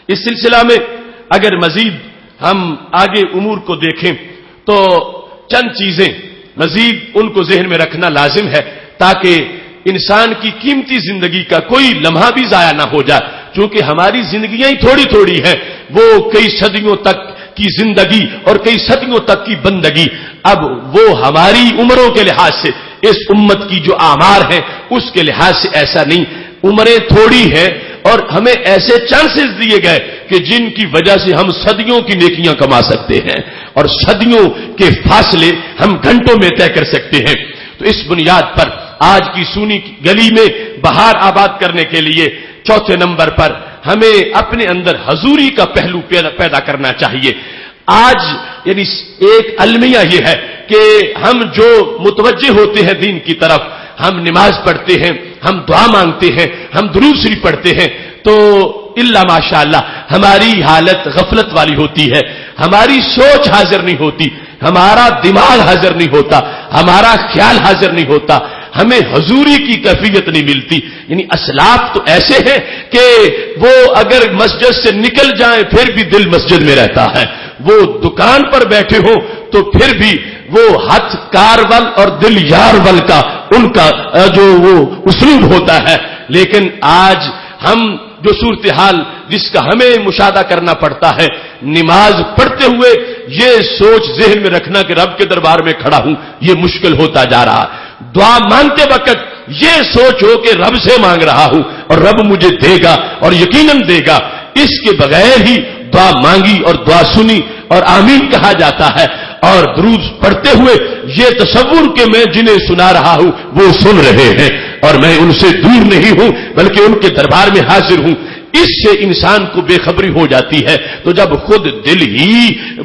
A: اس سلسلہ میں اگر مزید ہم آگے امور کو دیکھیں تو چند چیزیں مزید ان کو ذہن میں رکھنا لازم ہے تاکہ انسان کی قیمتی زندگی کا کوئی لمحہ بھی ضائع نہ ہو جائے. چونکہ ہماری زندگیاں ہی تھوڑی تھوڑی ہیں، وہ کئی صدیوں تک کی زندگی اور کئی صدیوں تک کی بندگی. اب وہ ہماری عمروں کے لحاظ سے اس امت کی جو آمار ہے اس کے لحاظ سے ایسا نہیں. عمریں تھوڑی ہیں اور ہمیں ایسے چانسز دیے گئے کہ جن کی وجہ سے ہم صدیوں کی نیکیاں کما سکتے ہیں اور صدیوں کے فاصلے ہم گھنٹوں میں طے کر سکتے ہیں. تو اس بنیاد پر آج کی سونی گلی میں بہار آباد کرنے کے لیے چوتھے نمبر پر ہمیں اپنے اندر حضوری کا پہلو پیدا کرنا چاہیے. آج یعنی ایک المیہ یہ ہے کہ ہم جو متوجہ ہوتے ہیں دین کی طرف، ہم نماز پڑھتے ہیں، ہم دعا مانگتے ہیں، ہم درود شریف پڑھتے ہیں، تو الا ماشاءاللہ ہماری حالت غفلت والی ہوتی ہے، ہماری سوچ حاضر نہیں ہوتی، ہمارا دماغ حاضر نہیں ہوتا، ہمارا خیال حاضر نہیں ہوتا، ہمیں حضوری کی کیفیت نہیں ملتی. یعنی اسلاف تو ایسے ہیں کہ وہ اگر مسجد سے نکل جائیں پھر بھی دل مسجد میں رہتا ہے، وہ دکان پر بیٹھے ہوں تو پھر بھی وہ ہاتھ کارول اور دل یارول کا ان کا جو وہ اسلوب ہوتا ہے. لیکن آج ہم جو صورتحال جس کا ہمیں مشاہدہ کرنا پڑتا ہے، نماز پڑھتے ہوئے یہ سوچ ذہن میں رکھنا کہ رب کے دربار میں کھڑا ہوں، یہ مشکل ہوتا جا رہا. دعا مانگتے وقت یہ سوچ ہو کہ رب سے مانگ رہا ہوں اور رب مجھے دے گا اور یقیناً دے گا. اس کے بغیر ہی دعا مانگی اور دعا سنی اور آمین کہا جاتا ہے. اور درود پڑھتے ہوئے یہ تصور کہ میں جنہیں سنا رہا ہوں وہ سن رہے ہیں اور میں ان سے دور نہیں ہوں بلکہ ان کے دربار میں حاضر ہوں، اس سے انسان کو بے خبری ہو جاتی ہے. تو جب خود دل ہی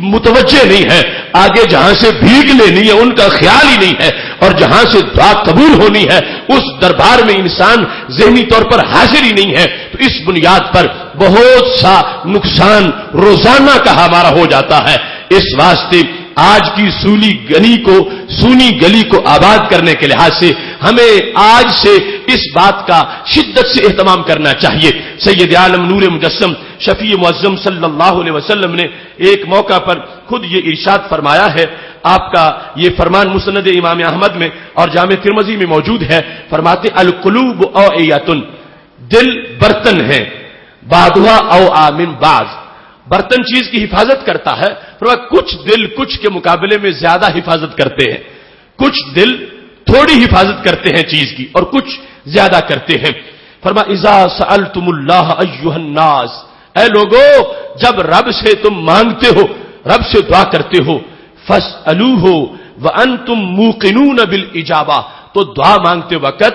A: متوجہ نہیں ہے، آگے جہاں سے بھیک لینی ہے ان کا خیال ہی نہیں ہے اور جہاں سے دعا قبول ہونی ہے اس دربار میں انسان ذہنی طور پر حاضر ہی نہیں ہے، تو اس بنیاد پر بہت سا نقصان روزانہ کا ہمارا ہو جاتا ہے. اس واسطے آج کی سونی گلی کو آباد کرنے کے لحاظ سے ہمیں آج سے اس بات کا شدت سے اہتمام کرنا چاہیے. سید عالم نور مجسم شفیع معظم صلی اللہ علیہ وسلم نے ایک موقع پر خود یہ ارشاد فرمایا ہے. آپ کا یہ فرمان مسند امام احمد میں اور جامع ترمذی میں موجود ہے. فرماتے القلوب اوعیۃ، دل برتن ہیں، بعضھا اوعیٰ من بعض، برتن چیز کی حفاظت کرتا ہے. کچھ دل کچھ کے مقابلے میں زیادہ حفاظت کرتے ہیں، کچھ دل تھوڑی حفاظت کرتے ہیں چیز کی اور کچھ زیادہ کرتے ہیں. فرما اذا سألتم اللہ ایھا الناس، اے لوگو جب رب سے تم مانگتے ہو، رب سے دعا کرتے ہو، فاسألوہ وانتم موقنون بالاجابہ، تو دعا مانگتے وقت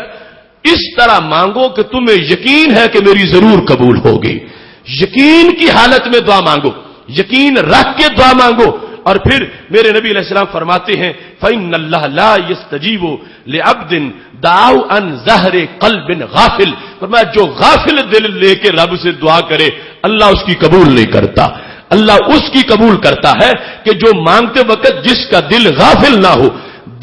A: اس طرح مانگو کہ تمہیں یقین ہے کہ میری ضرور قبول ہوگی. یقین کی حالت میں دعا مانگو، یقین رکھ کے دعا مانگو. اور پھر میرے نبی علیہ السلام فرماتے ہیں فَإِنَّ اللَّهَ لَا يَسْتَجِيبُ لِعَبْدٍ دَعَوْا عَنْ ظَهْرِ قَلْبٍ غافل. فرمایا جو غافل دل لے کے رب سے دعا کرے اللہ اس کی قبول نہیں کرتا. اللہ اس کی قبول کرتا ہے کہ جو مانگتے وقت جس کا دل غافل نہ ہو،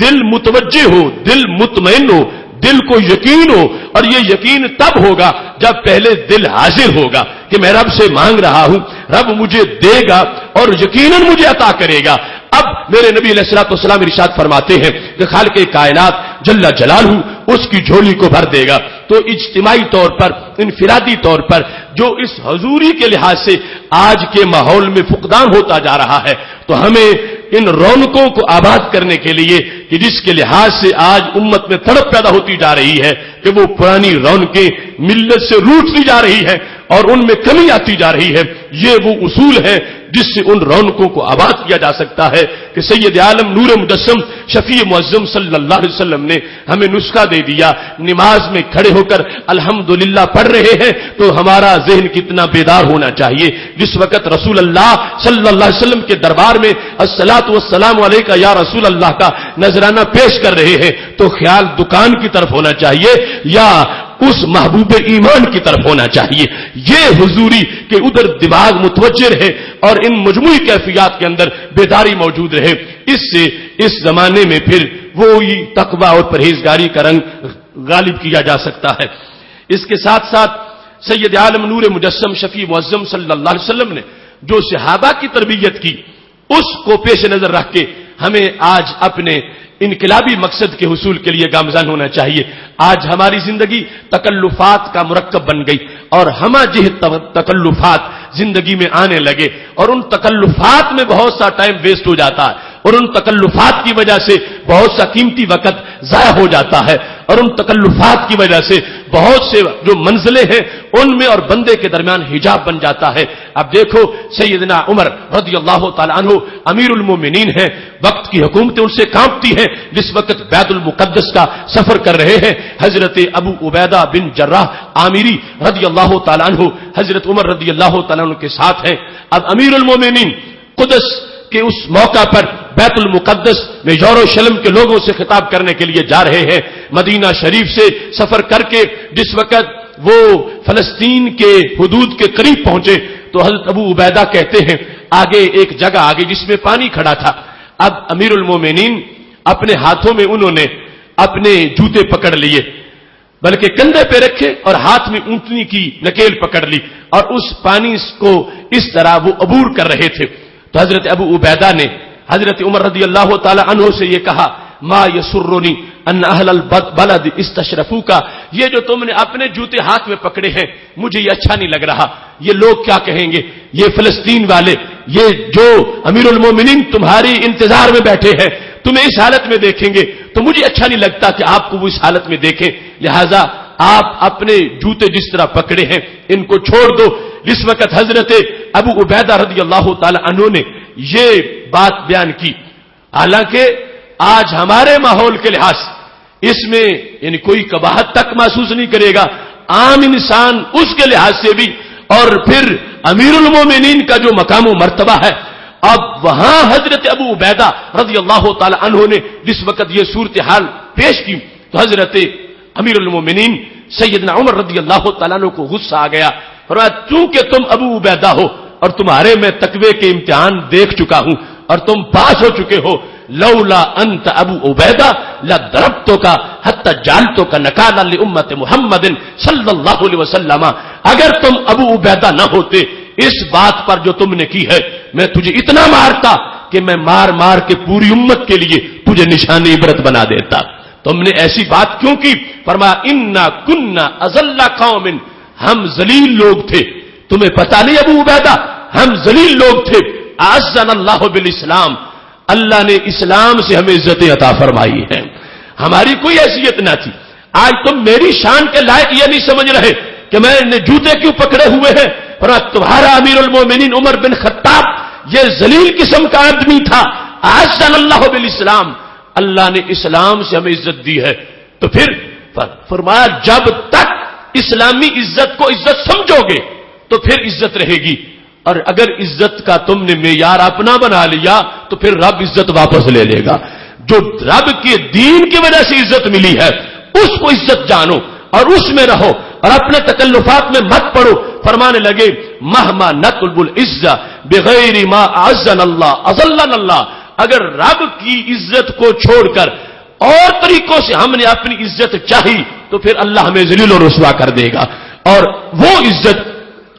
A: دل متوجہ ہو، دل مطمئن ہو، دل کو یقین ہو. اور یہ یقین تب ہوگا جب پہلے دل حاضر ہوگا کہ میں رب سے مانگ رہا ہوں، رب مجھے دے گا اور یقیناً مجھے عطا کرے گا. اب میرے نبی علیہ الصلوۃ والسلام ارشاد فرماتے ہیں کہ خالق کائنات جل جلالہ اس کی جھولی کو بھر دے گا. تو اجتماعی طور پر، انفرادی طور پر جو اس حضوری کے لحاظ سے آج کے ماحول میں فقدان ہوتا جا رہا ہے، تو ہمیں ان رونقوں کو آباد کرنے کے لیے کہ جس کے لحاظ سے آج امت میں تڑپ پیدا ہوتی جا رہی ہے کہ وہ پرانی رونقیں ملت سے روٹتی جا رہی ہے اور ان میں کمی آتی جا رہی ہے، یہ وہ اصول ہے جس سے ان رونقوں کو آباد کیا جا سکتا ہے کہ سید عالم نور مجسم شفیع معظم صلی اللہ علیہ وسلم نے ہمیں نسخہ دے دیا. نماز میں کھڑے ہو کر الحمدللہ پڑھ رہے ہیں تو ہمارا ذہن کتنا بیدار ہونا چاہیے. جس وقت رسول اللہ صلی اللہ علیہ وسلم کے دربار میں الصلاۃ والسلام علیک یا رسول اللہ کا نذرانہ پیش کر رہے ہیں تو خیال دکان کی طرف ہونا چاہیے یا اس محبوب ایمان کی طرف ہونا چاہیے. یہ حضوری کہ ادھر دماغ متوجہ رہے اور ان مجموعی کیفیات کے اندر بیداری موجود رہے. اس سے اس زمانے میں پھر وہی تقوی اور پرہیزگاری کا رنگ غالب کیا جا سکتا ہے. اس کے ساتھ ساتھ سید عالم نور مجسم شفیع معظم صلی اللہ علیہ وسلم نے جو صحابہ کی تربیت کی اس کو پیش نظر رکھ کے ہمیں آج اپنے انقلابی مقصد کے حصول کے لیے گامزن ہونا چاہیے. آج ہماری زندگی تکلفات کا مرکب بن گئی اور ہمہ جہت تکلفات زندگی میں آنے لگے اور ان تکلفات میں بہت سا ٹائم ویسٹ ہو جاتا ہے اور ان تکلفات کی وجہ سے بہت سا قیمتی وقت ضائع ہو جاتا ہے اور ان تکلفات کی وجہ سے بہت سے جو منزلیں ہیں ان میں اور بندے کے درمیان حجاب بن جاتا ہے. اب دیکھو سیدنا عمر رضی اللہ تعالیٰ عنہ امیر المومنین ہیں, وقت کی حکومتیں ان سے کانپتی ہیں. جس وقت بیت المقدس کا سفر کر رہے ہیں حضرت ابو عبیدہ بن جراح عامری رضی اللہ تعالیٰ عنہ حضرت عمر رضی اللہ تعالیٰ عنہ کے ساتھ ہیں. اب امیر المومنین قدس کہ اس موقع پر بیت المقدس میں یروشلم کے لوگوں سے خطاب کرنے کے لیے جا رہے ہیں. مدینہ شریف سے سفر کر کے جس وقت وہ فلسطین کے حدود کے قریب پہنچے تو حضرت ابو عبیدہ کہتے ہیں آگے ایک جگہ آگے جس میں پانی کھڑا تھا. اب امیر المومنین اپنے ہاتھوں میں انہوں نے اپنے جوتے پکڑ لیے, بلکہ کندھے پہ رکھے اور ہاتھ میں اونٹنی کی نکیل پکڑ لی اور اس پانی کو اس طرح وہ عبور کر رہے تھے. تو حضرت ابو عبیدہ نے حضرت عمر رضی اللہ تعالی عنہ سے یہ کہا ما یسرنی ان اہل البلد استشرفوک, یہ جو تم نے اپنے جوتے ہاتھ میں پکڑے ہیں مجھے یہ اچھا نہیں لگ رہا. یہ لوگ کیا کہیں گے, یہ فلسطین والے, یہ جو امیر المومنین تمہاری انتظار میں بیٹھے ہیں تمہیں اس حالت میں دیکھیں گے تو مجھے اچھا نہیں لگتا کہ آپ کو وہ اس حالت میں دیکھیں. لہذا آپ اپنے جوتے جس طرح پکڑے ہیں ان کو چھوڑ دو. جس وقت حضرت ابو عبیدہ رضی اللہ تعالی عنہ نے یہ بات بیان کی, حالانکہ آج ہمارے ماحول کے لحاظ اس میں یعنی کوئی قباحت تک محسوس نہیں کرے گا, عام انسان اس کے لحاظ سے بھی, اور پھر امیر المومنین کا جو مقام و مرتبہ ہے. اب وہاں حضرت ابو عبیدہ رضی اللہ تعالی عنہ نے جس وقت یہ صورتحال پیش کی تو حضرت امیر المومنین سیدنا عمر رضی اللہ تعالیٰ عنہ کو غصہ آ گیا. فرمایا چونکہ تم ابو عبیدہ ہو اور تمہارے میں تقوی کے امتحان دیکھ چکا ہوں اور تم پاس ہو چکے ہو, لولا انت ابو عبیدہ لضربتک حتی جعلتک نکالا لامت محمد صلی اللہ علیہ وسلم, اگر تم ابو عبیدہ نہ ہوتے اس بات پر جو تم نے کی ہے میں تجھے اتنا مارتا کہ میں مار مار کے پوری امت کے لیے تجھے نشان عبرت بنا دیتا. تم نے ایسی بات کیوں کی؟ فرمایا انا کنا اذل قوم, ہم ذلیل لوگ تھے. تمہیں پتہ نہیں ابو عبیدہ, ہم ذلیل لوگ تھے. اعزنا اللہ بالاسلام, اللہ نے اسلام سے ہمیں عزت عطا فرمائی ہے, ہماری کوئی حیثیت نہ تھی. آج تم میری شان کے لائق یہ نہیں سمجھ رہے کہ میں نے جوتے کیوں پکڑے ہوئے ہیں. پر تمہارا امیر المومنین عمر بن خطاب یہ ذلیل قسم کا آدمی تھا. اعزنا اللہ بالاسلام, اللہ نے اسلام سے ہمیں عزت دی ہے. تو پھر فرمایا جب تک اسلامی عزت کو عزت سمجھو گے تو پھر عزت رہے گی, اور اگر عزت کا تم نے معیار اپنا بنا لیا تو پھر رب عزت واپس لے لے گا. جو رب کے دین کی وجہ سے عزت ملی ہے اس کو عزت جانو اور اس میں رہو اور اپنے تکلفات میں مت پڑو. فرمانے لگے مہما نطلب العزہ بغیر ما اعزنا اللہ اذلنا اللہ, اگر رب کی عزت کو چھوڑ کر اور طریقوں سے ہم نے اپنی عزت چاہی تو پھر اللہ ہمیں ذلیل و رسوا کر دے گا, اور وہ عزت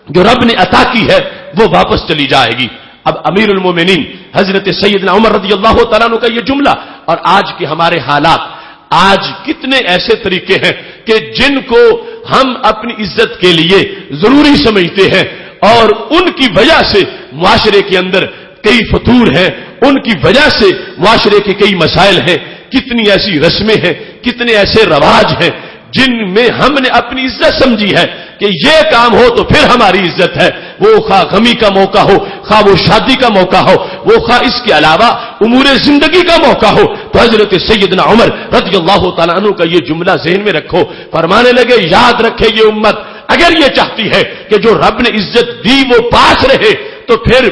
A: جو رب نے عطا کی ہے وہ واپس چلی جائے گی. اب امیر المومنین حضرت سیدنا عمر رضی اللہ تعالیٰ عنہ کا یہ جملہ اور آج کے ہمارے حالات, آج کتنے ایسے طریقے ہیں کہ جن کو ہم اپنی عزت کے لیے ضروری سمجھتے ہیں اور ان کی وجہ سے معاشرے کے اندر کئی فتور ہیں, ان کی وجہ سے معاشرے کے کئی مسائل ہیں. کتنی ایسی رسمیں ہیں, کتنے ایسے رواج ہیں جن میں ہم نے اپنی عزت سمجھی ہے کہ یہ کام ہو تو پھر ہماری عزت ہے، وہ خواہ غمی کا موقع ہو، خواہ وہ شادی کا موقع ہو، وہ خواہ اس کے علاوہ امور زندگی کا موقع ہو۔ تو حضرت سیدنا عمر رضی اللہ تعالیٰ عنہ کا یہ جملہ ذہن میں رکھو، فرمانے لگے یاد رکھے یہ امت اگر یہ چاہتی ہے کہ جو رب نے عزت دی وہ پاس رہے تو پھر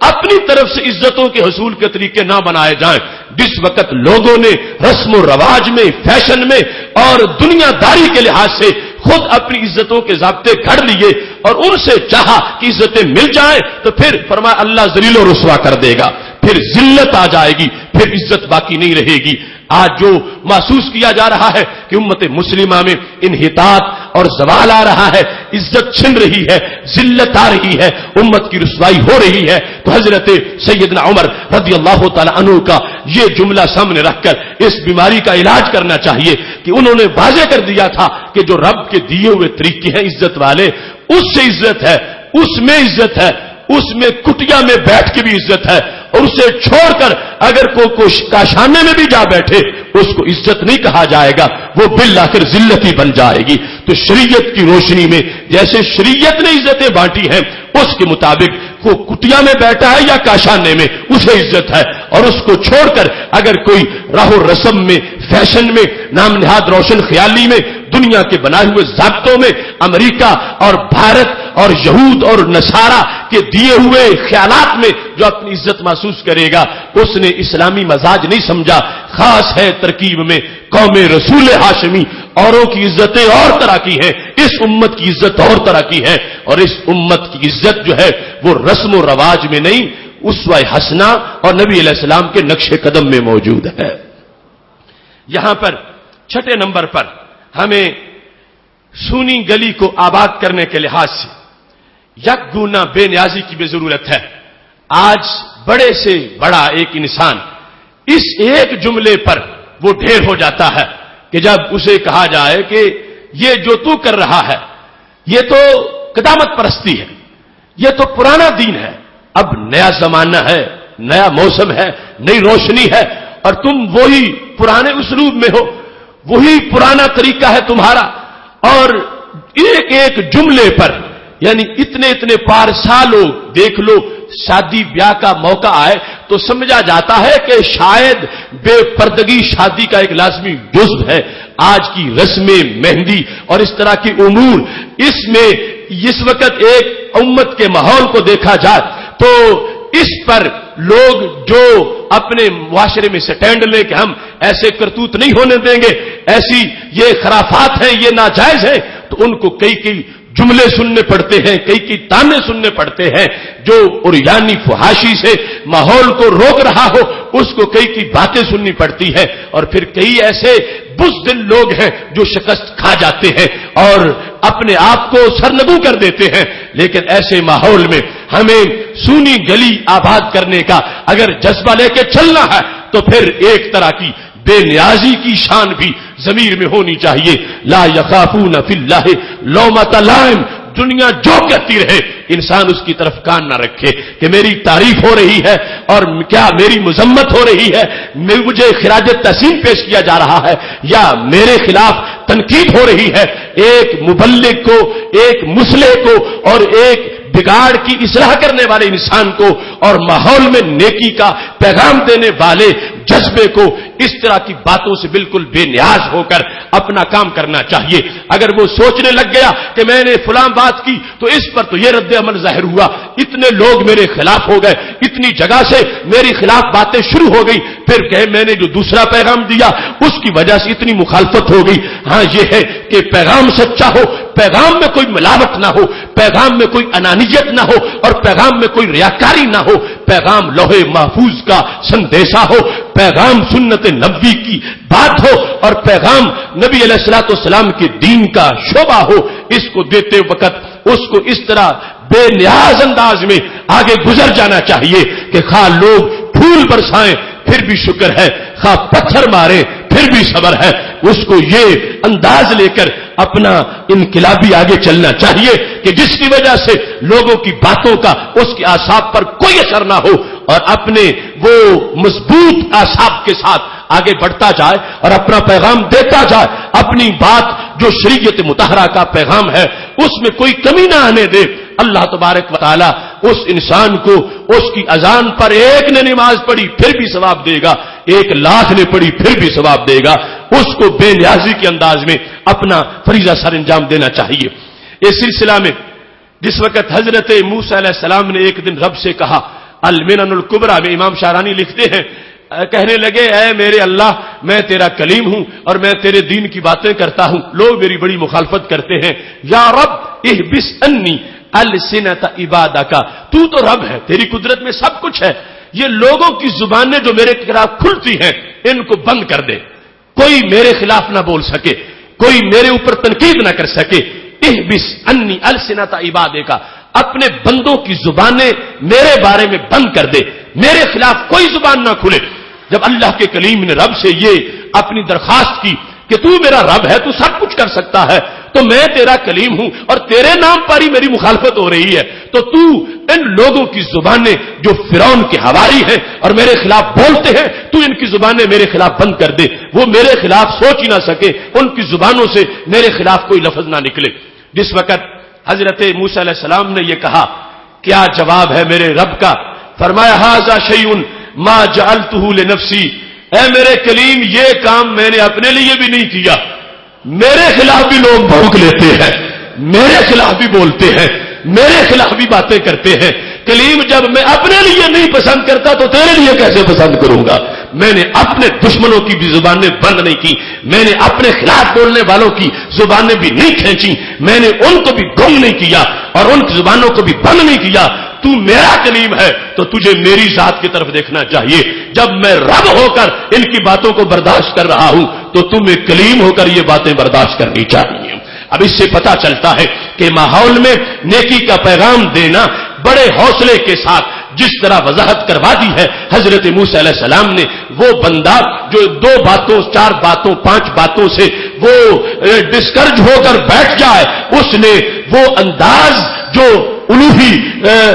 A: اپنی طرف سے عزتوں کے حصول کے طریقے نہ بنائے جائیں۔ جس وقت لوگوں نے رسم و رواج میں، فیشن میں اور دنیا داری کے لحاظ سے خود اپنی عزتوں کے ضابطے گھڑ لیے اور ان سے چاہا کہ عزتیں مل جائیں تو پھر فرمایا اللہ ذلیل و رسوا کر دے گا، پھر ذلت آ جائے گی، پھر عزت باقی نہیں رہے گی۔ آج جو محسوس کیا جا رہا ہے کہ امت مسلمہ میں انحطاط اور زوال آ رہا ہے، عزت چھن رہی ہے، ذلت آ رہی ہے، امت کی رسوائی ہو رہی ہے، تو حضرت سیدنا عمر رضی اللہ تعالی عنہ کا یہ جملہ سامنے رکھ کر اس بیماری کا علاج کرنا چاہیے کہ انہوں نے واضح کر دیا تھا کہ جو رب کے دیے ہوئے طریقے ہیں عزت والے، اس سے عزت ہے، اس میں عزت ہے، اس میں کٹیا میں بیٹھ کے بھی عزت ہے، اور اسے چھوڑ کر اگر کوئی کاشانے میں بھی جا بیٹھے اس کو عزت نہیں کہا جائے گا، وہ بالآخر ذلت ہی بن جائے گی۔ تو شریعت کی روشنی میں جیسے شریعت نے عزتیں بانٹی ہیں اس کے مطابق وہ کٹیا میں بیٹھا ہے یا کاشانے میں اسے عزت ہے، اور اس کو چھوڑ کر اگر کوئی راہ و رسم میں، فیشن میں، نام نہاد روشن خیالی میں، دنیا کے بنائے ہوئے ضابطوں میں، امریکہ اور بھارت اور یہود اور نصارہ کے دیے ہوئے خیالات میں جو اپنی عزت محسوس کرے گا اس نے اسلامی مزاج نہیں سمجھا۔ خاص ہے ترکیب میں قوم رسول ہاشمی، اوروں کی عزتیں اور طرح کی ہیں، اس امت کی عزت اور طرح کی ہے، اور اس امت کی عزت جو ہے وہ رسم و رواج میں نہیں، اسوہ حسنہ اور نبی علیہ السلام کے نقش قدم میں موجود ہے۔ یہاں پر چھٹے نمبر پر ہمیں سونی گلی کو آباد کرنے کے لحاظ سے یک گونا بے نیازی کی بھی ضرورت ہے۔ آج بڑے سے بڑا ایک انسان اس ایک جملے پر وہ ڈھیر ہو جاتا ہے کہ جب اسے کہا جائے کہ یہ جو تو کر رہا ہے یہ تو قدامت پرستی ہے، یہ تو پرانا دین ہے، اب نیا زمانہ ہے، نیا موسم ہے، نئی روشنی ہے، اور تم وہی پرانے اسلوب میں ہو، وہی پرانا طریقہ ہے تمہارا۔ اور ایک ایک جملے پر یعنی اتنے پارسا لوگ دیکھ لو، شادی بیاہ کا موقع آئے تو سمجھا جاتا ہے کہ شاید بے پردگی شادی کا ایک لازمی جزو ہے۔ آج کی رسمیں، مہندی اور اس طرح کی امور، اس میں اس وقت ایک امت کے ماحول کو دیکھا جائے تو اس پر لوگ جو اپنے معاشرے میں سٹینڈ لیں کہ ہم ایسے کرتوت نہیں ہونے دیں گے، ایسی یہ خرافات ہیں، یہ ناجائز ہیں، تو ان کو کئی جملے سننے پڑتے ہیں، کئی تانے سننے پڑتے ہیں۔ جو عریانی فحاشی سے ماحول کو روک رہا ہو اس کو کئی باتیں سننی پڑتی ہے، اور پھر کئی ایسے بزدل لوگ ہیں جو شکست کھا جاتے ہیں اور اپنے آپ کو سرنگو کر دیتے ہیں۔ لیکن ایسے ماحول میں ہمیں سونی گلی آباد کرنے کا اگر جذبہ لے کے چلنا ہے تو پھر ایک طرح کی بے نیازی کی شان بھی ضمیر میں ہونی چاہیے۔ لا یخافون فی اللہ لومۃ لائم، دنیا جو کہتی رہے انسان اس کی طرف کان نہ رکھے کہ میری تعریف ہو رہی ہے اور کیا میری مذمت ہو رہی ہے، مجھے خراج تحسین پیش کیا جا رہا ہے یا میرے خلاف تنقید ہو رہی ہے۔ ایک مبلغ کو، ایک مصلح کو اور ایک بگاڑ کی اصلاح کرنے والے انسان کو اور ماحول میں نیکی کا پیغام دینے والے جذبے کو اس طرح کی باتوں سے بالکل بے نیاز ہو کر اپنا کام کرنا چاہیے۔ اگر وہ سوچنے لگ گیا کہ میں نے فلاں بات کی تو اس پر تو یہ رد عمل ظاہر ہوا، اتنے لوگ میرے خلاف ہو گئے، اتنی جگہ سے میری خلاف باتیں شروع ہو گئی، پھر کہ میں نے جو دوسرا پیغام دیا اس کی وجہ سے اتنی مخالفت ہو گئی۔ ہاں یہ ہے کہ پیغام سچا ہو، پیغام میں کوئی ملاوٹ نہ ہو، پیغام میں کوئی انانیت نہ ہو اور پیغام میں کوئی ریاکاری نہ ہو، پیغام لوح محفوظ کا سندیشہ ہو، پیغام سنت نبوی کی بات ہو اور پیغام نبی علیہ الصلوۃ والسلام کے دین کا شعبہ ہو۔ اس کو دیتے وقت اس کو اس طرح بے نیاز انداز میں آگے گزر جانا چاہیے کہ خواہ لوگ پھول برسائیں پھر بھی شکر ہے، خواہ پتھر مارے پھر بھی صبر ہے۔ اس کو یہ انداز لے کر اپنا انقلابی آگے چلنا چاہیے کہ جس کی وجہ سے لوگوں کی باتوں کا اس کے اعصاب پر کوئی اثر نہ ہو اور اپنے وہ مضبوط اعصاب کے ساتھ آگے بڑھتا جائے اور اپنا پیغام دیتا جائے، اپنی بات جو شریعت مطہرہ کا پیغام ہے اس میں کوئی کمی نہ آنے دے، اللہ تبارک و تعالی اس انسان کو اس کی اذان پر ایک نے نماز پڑھی پھر بھی ثواب دے گا، 1,00,000 نے پڑھی پھر بھی ثواب دے گا۔ اس کو بے نیازی کے انداز میں اپنا فریضہ سر انجام دینا چاہیے۔ اس سلسلہ میں جس وقت حضرت موسیٰ علیہ السلام نے ایک دن رب سے کہا، المنن الکبریٰ میں امام شارانی لکھتے ہیں، کہنے لگے اے میرے اللہ میں تیرا کلیم ہوں اور میں تیرے دین کی باتیں کرتا ہوں، لوگ میری بڑی مخالفت کرتے ہیں، یا رب احبس انی السنۃ عبادک، تو رب ہے، تیری قدرت میں سب کچھ ہے، یہ لوگوں کی زبانیں جو میرے خلاف کھلتی ہیں ان کو بند کر دے، کوئی میرے خلاف نہ بول سکے، کوئی میرے اوپر تنقید نہ کر سکے، احبس انی السنۃ عبادک، اپنے بندوں کی زبانیں میرے بارے میں بند کر دے، میرے خلاف کوئی زبان نہ کھلے۔ جب اللہ کے کلیم نے رب سے یہ اپنی درخواست کی کہ تو میرا رب ہے، تو سب کچھ کر سکتا ہے، تو میں تیرا کلیم ہوں اور تیرے نام پر ہی میری مخالفت ہو رہی ہے، تو ان لوگوں کی زبانیں جو فرعون کے حواری ہیں اور میرے خلاف بولتے ہیں، تو ان کی زبانیں میرے خلاف بند کر دے، وہ میرے خلاف سوچ ہی نہ سکے، ان کی زبانوں سے میرے خلاف کوئی لفظ نہ نکلے۔ جس وقت حضرت موسیٰ علیہ السلام نے یہ کہا، کیا جواب ہے میرے رب کا؟ فرمایا ھذا شیء ما جعلتہ لنفسی، اے میرے کلیم یہ کام میں نے اپنے لیے بھی نہیں کیا، میرے خلاف بھی لوگ بھونک لیتے ہیں، میرے خلاف بھی بولتے ہیں، میرے خلاف بھی باتیں کرتے ہیں، کلیم جب میں اپنے لیے نہیں پسند کرتا تو تیرے لیے کیسے پسند کروں گا؟ میں نے اپنے دشمنوں کی بھی زبانیں بند نہیں کی، میں نے اپنے خلاف بولنے والوں کی زبانیں بھی نہیں کھینچی، میں نے ان کو بھی گم نہیں کیا اور ان کی زبانوں کو بھی بند نہیں کیا۔ تو میرا کلیم ہے تو تجھے میری ذات کی طرف دیکھنا چاہیے، جب میں رب ہو کر ان کی باتوں کو برداشت کر رہا ہوں تو تمہیں کلیم ہو کر یہ باتیں برداشت کرنی چاہیے۔ اب اس سے پتا چلتا ہے کہ ماحول میں نیکی کا پیغام دینا بڑے حوصلے کے ساتھ جس طرح وضاحت کروا دی ہے حضرت موسیٰ علیہ السلام نے، وہ بندہ جو 2 باتوں 4 باتوں 5 باتوں سے وہ ڈسکرج ہو کر بیٹھ جائے، اس نے وہ انداز جو الوہی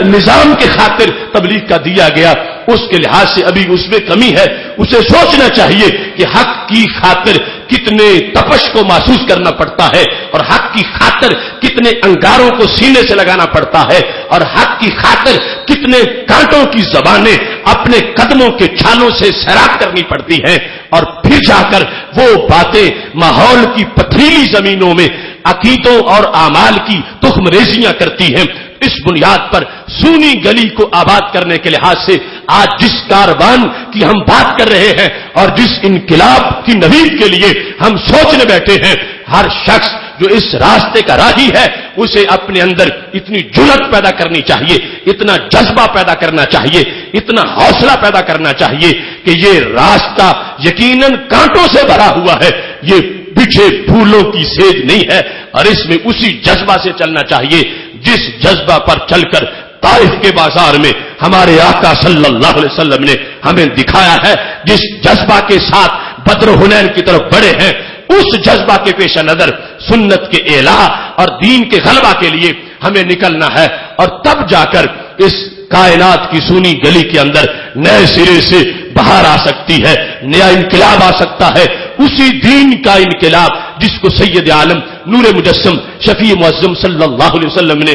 A: نظام کے خاطر تبلیغ کا دیا گیا اس کے لحاظ سے ابھی اس میں کمی ہے، اسے سوچنا چاہیے کہ حق کی خاطر کتنے تپش کو محسوس کرنا پڑتا ہے اور حق کی خاطر کتنے انگاروں کو سینے سے لگانا پڑتا ہے اور حق کی خاطر کتنے کانٹوں کی زبانیں اپنے قدموں کے چھالوں سے سیراب کرنی پڑتی ہیں، اور پھر جا کر وہ باتیں ماحول کی پتھریلی زمینوں میں عقیدوں اور اعمال کی تخم ریزیاں کرتی ہیں۔ اس بنیاد پر سونی گلی کو آباد کرنے کے لحاظ سے آج جس کاروان کی ہم بات کر رہے ہیں اور جس انقلاب کی نوید کے لیے ہم سوچنے بیٹھے ہیں، ہر شخص جو اس راستے کا راہی ہے اسے اپنے اندر اتنی جرأت پیدا کرنی چاہیے، اتنا جذبہ پیدا کرنا چاہیے، اتنا حوصلہ پیدا کرنا چاہیے کہ یہ راستہ یقیناً کانٹوں سے بھرا ہوا ہے، یہ بچھے پھولوں کی سیج نہیں ہے، اور اس میں اسی جذبہ سے چلنا چاہیے جس جذبہ پر چل کر طائف کے بازار میں ہمارے آقا صلی اللہ علیہ وسلم نے ہمیں دکھایا ہے، جس جذبہ کے ساتھ بدر و حنین کی طرف بڑھے ہیں، اس جذبہ کے پیش نظر سنت کے اعلاء اور دین کے غلبہ کے لیے ہمیں نکلنا ہے، اور تب جا کر اس کائنات کی سونی گلی کے اندر نئے سرے سے بہار آ سکتی ہے، نیا انقلاب آ سکتا ہے، اسی دین کا انقلاب جس کو سید عالم نور مجسم شفیع معظم صلی اللہ علیہ وسلم نے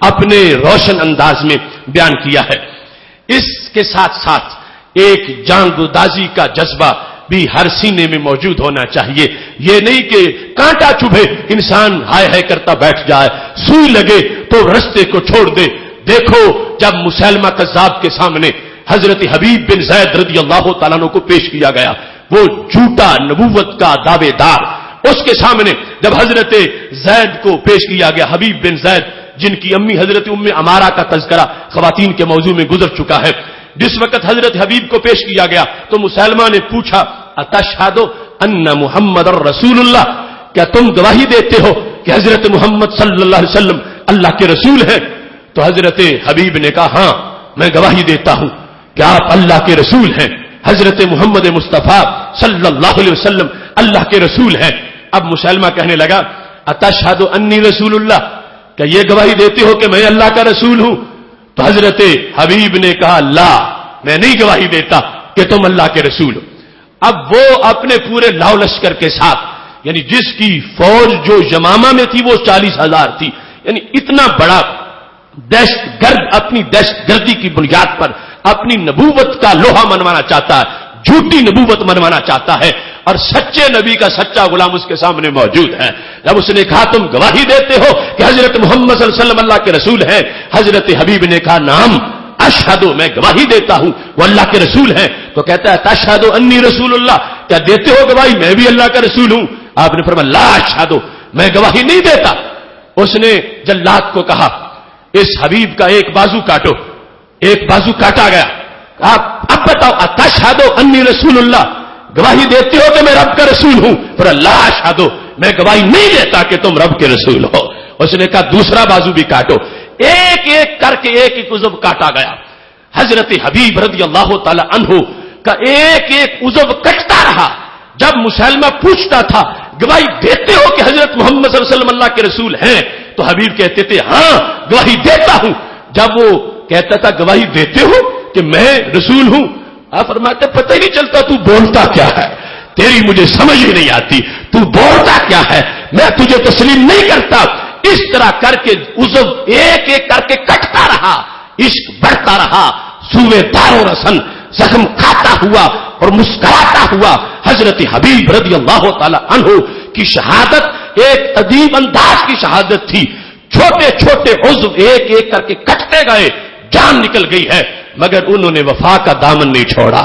A: اپنے روشن انداز میں بیان کیا ہے۔ اس کے ساتھ ساتھ ایک جان گدازی کا جذبہ بھی ہر سینے میں موجود ہونا چاہیے، یہ نہیں کہ کانٹا چبھے انسان ہائے ہائے کرتا بیٹھ جائے، سوئی لگے تو رستے کو چھوڑ دے۔ دیکھو جب مسیلمہ کذاب کے سامنے حضرت حبیب بن زید رضی اللہ تعالیٰ عنہ کو پیش کیا گیا، وہ جھوٹا نبوت کا دعوے دار، اس کے سامنے جب حضرت زید کو پیش کیا گیا، حبیب بن زید جن کی امی حضرت ام عمارہ کا تذکرہ خواتین کے موضوع میں گزر چکا ہے، جس وقت حضرت حبیب کو پیش کیا گیا تو مسلمہ نے پوچھا اتشہد ان محمد رسول اللہ، کیا تم گواہی دیتے ہو کہ حضرت محمد صلی اللہ علیہ وسلم اللہ کے رسول ہیں؟ تو حضرت حبیب نے کہا ہاں میں گواہی دیتا ہوں کہ آپ اللہ کے رسول ہیں، حضرت محمد مصطفیٰ صلی اللہ علیہ وسلم اللہ کے رسول ہیں۔ اب مسلمہ کہنے لگا اتشہد انی رسول اللہ، کیا یہ گواہی دیتے ہو کہ میں اللہ کا رسول ہوں؟ تو حضرت حبیب نے کہا لا میں نہیں گواہی دیتا کہ تم اللہ کے رسول ہو۔ اب وہ اپنے پورے لاؤ لشکر کے ساتھ، یعنی جس کی فوج جو یمامہ میں تھی وہ 40,000 تھی، یعنی اتنا بڑا دہشت گرد اپنی دہشت گردی کی بنیاد پر اپنی نبوت کا لوہا منوانا چاہتا ہے، جھوٹی نبوت منوانا چاہتا ہے، اور سچے نبی کا سچا غلام اس کے سامنے موجود ہے۔ جب اس نے کہا تم گواہی دیتے ہو کہ حضرت محمد صلی اللہ علیہ وسلم اللہ کے رسول ہیں، حضرت حبیب نے کہا نعم اشہد، میں گواہی دیتا ہوں وہ اللہ کے رسول ہیں۔ تو کہتا ہے تشہد انی رسول اللہ، کیا دیتے ہو گواہی میں بھی اللہ کا رسول ہوں؟ آپ نے فرمایا لا اشہد، میں گواہی نہیں دیتا۔ اس نے جلاد کو کہا اس حبیب کا ایک بازو کاٹو، ایک بازو کاٹا گیا۔ آپ اب بتاؤ اتشہد انی رسول اللہ، گواہی دیتے ہو کہ میں رب کا رسول ہوں؟ پر لا اشہد، میں گواہی نہیں دیتا کہ تم رب کے رسول ہو۔ اس نے کہا دوسرا بازو بھی کاٹو، ایک ایک کر کے ایک ایک عضو کاٹا گیا۔ حضرت حبیب رضی اللہ تعالی عنہ کا ایک ایک عضو کٹتا رہا۔ جب مسلمہ پوچھتا تھا گواہی دیتے ہو کہ حضرت محمد صلی اللہ علیہ وسلم اللہ کے رسول ہیں، تو حبیب کہتے تھے ہاں گواہی دیتا ہوں۔ جب وہ کہتا تھا گواہی دیتے ہو کہ میں رسول ہوں، آپ فرماتے پتہ ہی نہیں چلتا تو بولتا کیا ہے، تیری مجھے سمجھ ہی نہیں آتی، تو بولتا کیا ہے، میں تجھے تسلیم نہیں کرتا۔ اس طرح کر کے عضو ایک ایک کر کے کٹتا رہا، عشق بڑھتا رہا، سوئے دار و رسن زخم کھاتا ہوا اور مسکراتا ہوا حضرت حبیب رضی اللہ تعالی عنہ کی شہادت ایک عجیب انداز کی شہادت تھی۔ چھوٹے چھوٹے عضو ایک ایک کر کے کٹتے گئے، جان نکل گئی ہے، مگر انہوں نے وفا کا دامن نہیں چھوڑا،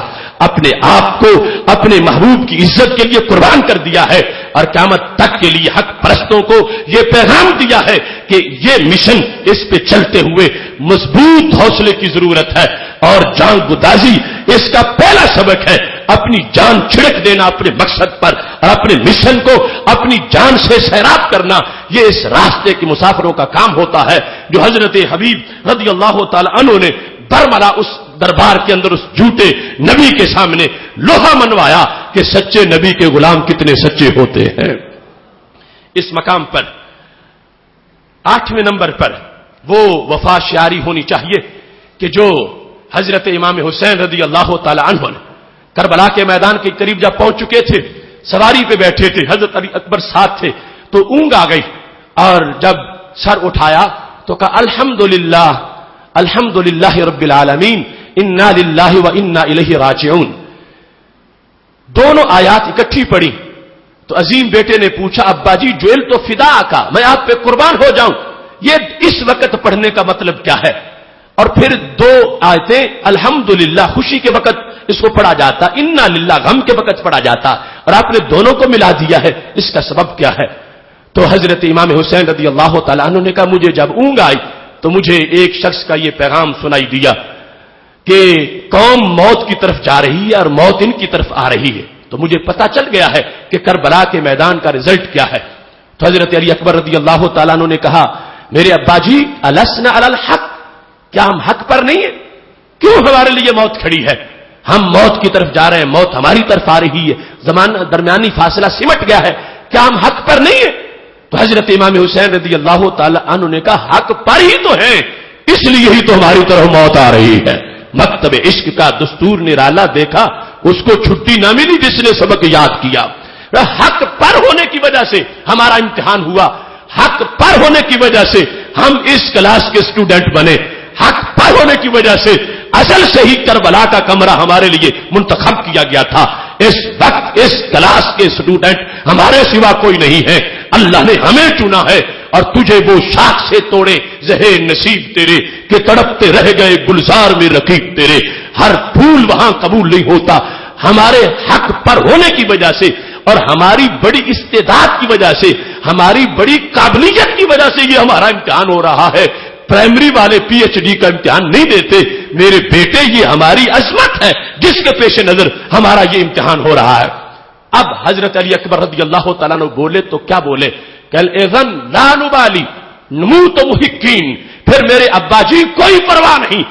A: اپنے آپ کو اپنے محبوب کی عزت کے لیے قربان کر دیا ہے، اور قیامت تک کے لیے حق پرستوں کو یہ پیغام دیا ہے کہ یہ مشن اس پہ چلتے ہوئے مضبوط حوصلے کی ضرورت ہے، اور جان گدازی اس کا پہلا سبق ہے۔ اپنی جان چھڑک دینا اپنے مقصد پر اور اپنے مشن کو اپنی جان سے سیراب کرنا، یہ اس راستے کے مسافروں کا کام ہوتا ہے جو حضرت حبیب رضی اللہ تعالی عنہ نے برملا اس دربار کے اندر اس جھوٹے نبی کے سامنے لوہا منوایا کہ سچے نبی کے غلام کتنے سچے ہوتے ہیں۔ اس مقام پر 8ویں نمبر پر وہ وفا شعاری ہونی چاہیے کہ جو حضرت امام حسین رضی اللہ تعالی عنہ نے کربلا کے میدان کے قریب جب پہنچ چکے تھے، سواری پہ بیٹھے تھے، حضرت علی اکبر ساتھ تھے، تو اونگ آ گئی، اور جب سر اٹھایا تو کہا الحمدللہ الحمدللہ رب العالمین انا للہ و انا الیہ راجعون۔ دونوں آیات اکٹھی پڑھی تو عظیم بیٹے نے پوچھا ابا جی جویل تو فدا کا، میں آپ پہ قربان ہو جاؤں، یہ اس وقت پڑھنے کا مطلب کیا ہے؟ اور پھر 2 آیتیں الحمدللہ خوشی کے وقت اس کو پڑھا جاتا، انا للہ غم کے وقت پڑھا جاتا، اور آپ نے دونوں کو ملا دیا ہے، اس کا سبب کیا ہے؟ تو حضرت امام حسین رضی اللہ تعالیٰ عنہ نے کہا مجھے جب اونگ آئی تو مجھے ایک شخص کا یہ پیغام سنائی دیا کہ قوم موت کی طرف جا رہی ہے اور موت ان کی طرف آ رہی ہے، تو مجھے پتا چل گیا ہے کہ کربلا کے میدان کا رزلٹ کیا ہے۔ تو حضرت علی اکبر رضی اللہ تعالیٰ عنہ نے کہا میرے ابا جی السنا علی الحق، کیا ہم حق پر نہیں ہیں؟ کیوں ہمارے لیے موت کھڑی ہے؟ ہم موت کی طرف جا رہے ہیں، موت ہماری طرف آ رہی ہے، زمانہ درمیانی فاصلہ سمٹ گیا ہے، کیا ہم حق پر نہیں ہیں؟ تو حضرت امام حسین رضی اللہ تعالی عنہ نے کہا حق پر ہی تو ہیں، اس لیے ہی تو ہماری طرف موت آ رہی ہے۔ مکتب عشق کا دستور نرالا دیکھا، اس کو چھٹی نہ ملی جس نے سبق یاد کیا۔ حق پر ہونے کی وجہ سے ہمارا امتحان ہوا، حق پر ہونے کی وجہ سے ہم اس کلاس کے اسٹوڈنٹ بنے، حق پر ہونے کی وجہ سے اصل سے ہی کربلا کا کمرہ ہمارے لیے منتخب کیا گیا تھا۔ اس وقت اس کلاس کے اسٹوڈنٹ ہمارے سوا کوئی نہیں ہے، اللہ نے ہمیں چنا ہے، اور تجھے وہ شاخ سے توڑے زہے نصیب تیرے کہ تڑپتے رہ گئے گلزار میں رقیب تیرے، ہر پھول وہاں قبول نہیں ہوتا۔ ہمارے حق پر ہونے کی وجہ سے اور ہماری بڑی استعداد کی وجہ سے، ہماری بڑی قابلیت کی وجہ سے یہ ہمارا امتحان ہو رہا ہے۔ پرائمری والے پی ایچ ڈی کا امتحان نہیں دیتے میرے بیٹے، یہ ہماری عظمت ہے جس کے پیش نظر ہمارا یہ امتحان ہو رہا ہے۔ اب حضرت علی اکبر رضی اللہ تعالیٰ عنہ بولے تو کیا بولے؟ کل اذن لا نبالی نموت محقین، پھر میرے ابا جی کوئی پرواہ نہیں،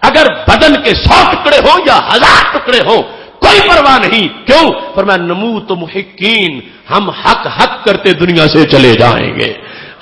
A: اگر بدن کے 100 ٹکڑے ہوں یا 1000 ٹکڑے ہوں کوئی پرواہ نہیں۔ کیوں؟ فرمایا نموت محقین، ہم حق کرتے دنیا سے چلے جائیں گے،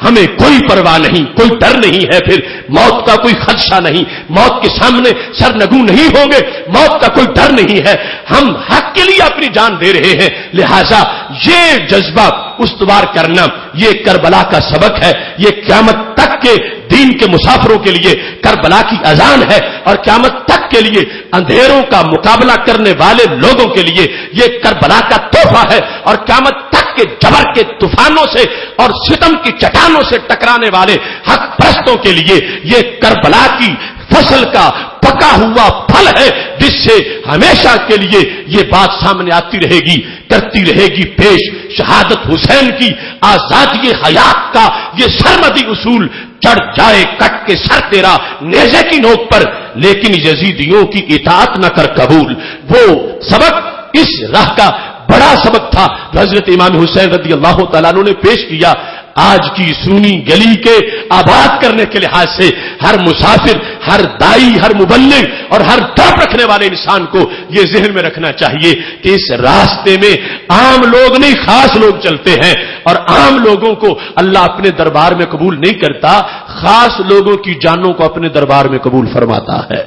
A: ہمیں کوئی پرواہ نہیں، کوئی ڈر نہیں ہے، پھر موت کا کوئی خدشہ نہیں، موت کے سامنے سرنگوں نہیں ہوں گے، موت کا کوئی ڈر نہیں ہے، ہم حق کے لیے اپنی جان دے رہے ہیں۔ لہذا یہ جذبہ استوار کرنا یہ کربلا کا سبق ہے، یہ قیامت تک کے دین کے مسافروں کے لیے کربلا کی اذان ہے، اور قیامت تک کے لیے اندھیروں کا مقابلہ کرنے والے لوگوں کے لیے یہ کربلا کا تحفہ ہے، اور قیامت تک کے جبر کے طوفانوں سے اور ستم کی چٹانوں سے ٹکرانے والے حق پرستوں کے لیے یہ کربلا کی فصل کا پکا ہوا پھل ہے، جس سے ہمیشہ کے لیے یہ بات سامنے آتی رہے گی، کرتی رہے گی پیش شہادت حسین کی، آزادی حیات کا یہ سرمدی اصول، چڑھ جائے کٹ کے سر تیرا نیزے کی نوک پر، لیکن یزیدیوں کی اطاعت نہ کر قبول۔ وہ سبق اس راہ کا بڑا سبق تھا جو حضرت امام حسین رضی اللہ تعالیٰ عنہ نے پیش کیا۔ آج کی سونی گلی کے آباد کرنے کے لحاظ سے ہر مسافر، ہر دائی، ہر مبلغ اور ہر طرف رکھنے والے انسان کو یہ ذہن میں رکھنا چاہیے کہ اس راستے میں عام لوگ نہیں، خاص لوگ چلتے ہیں، اور عام لوگوں کو اللہ اپنے دربار میں قبول نہیں کرتا، خاص لوگوں کی جانوں کو اپنے دربار میں قبول فرماتا ہے۔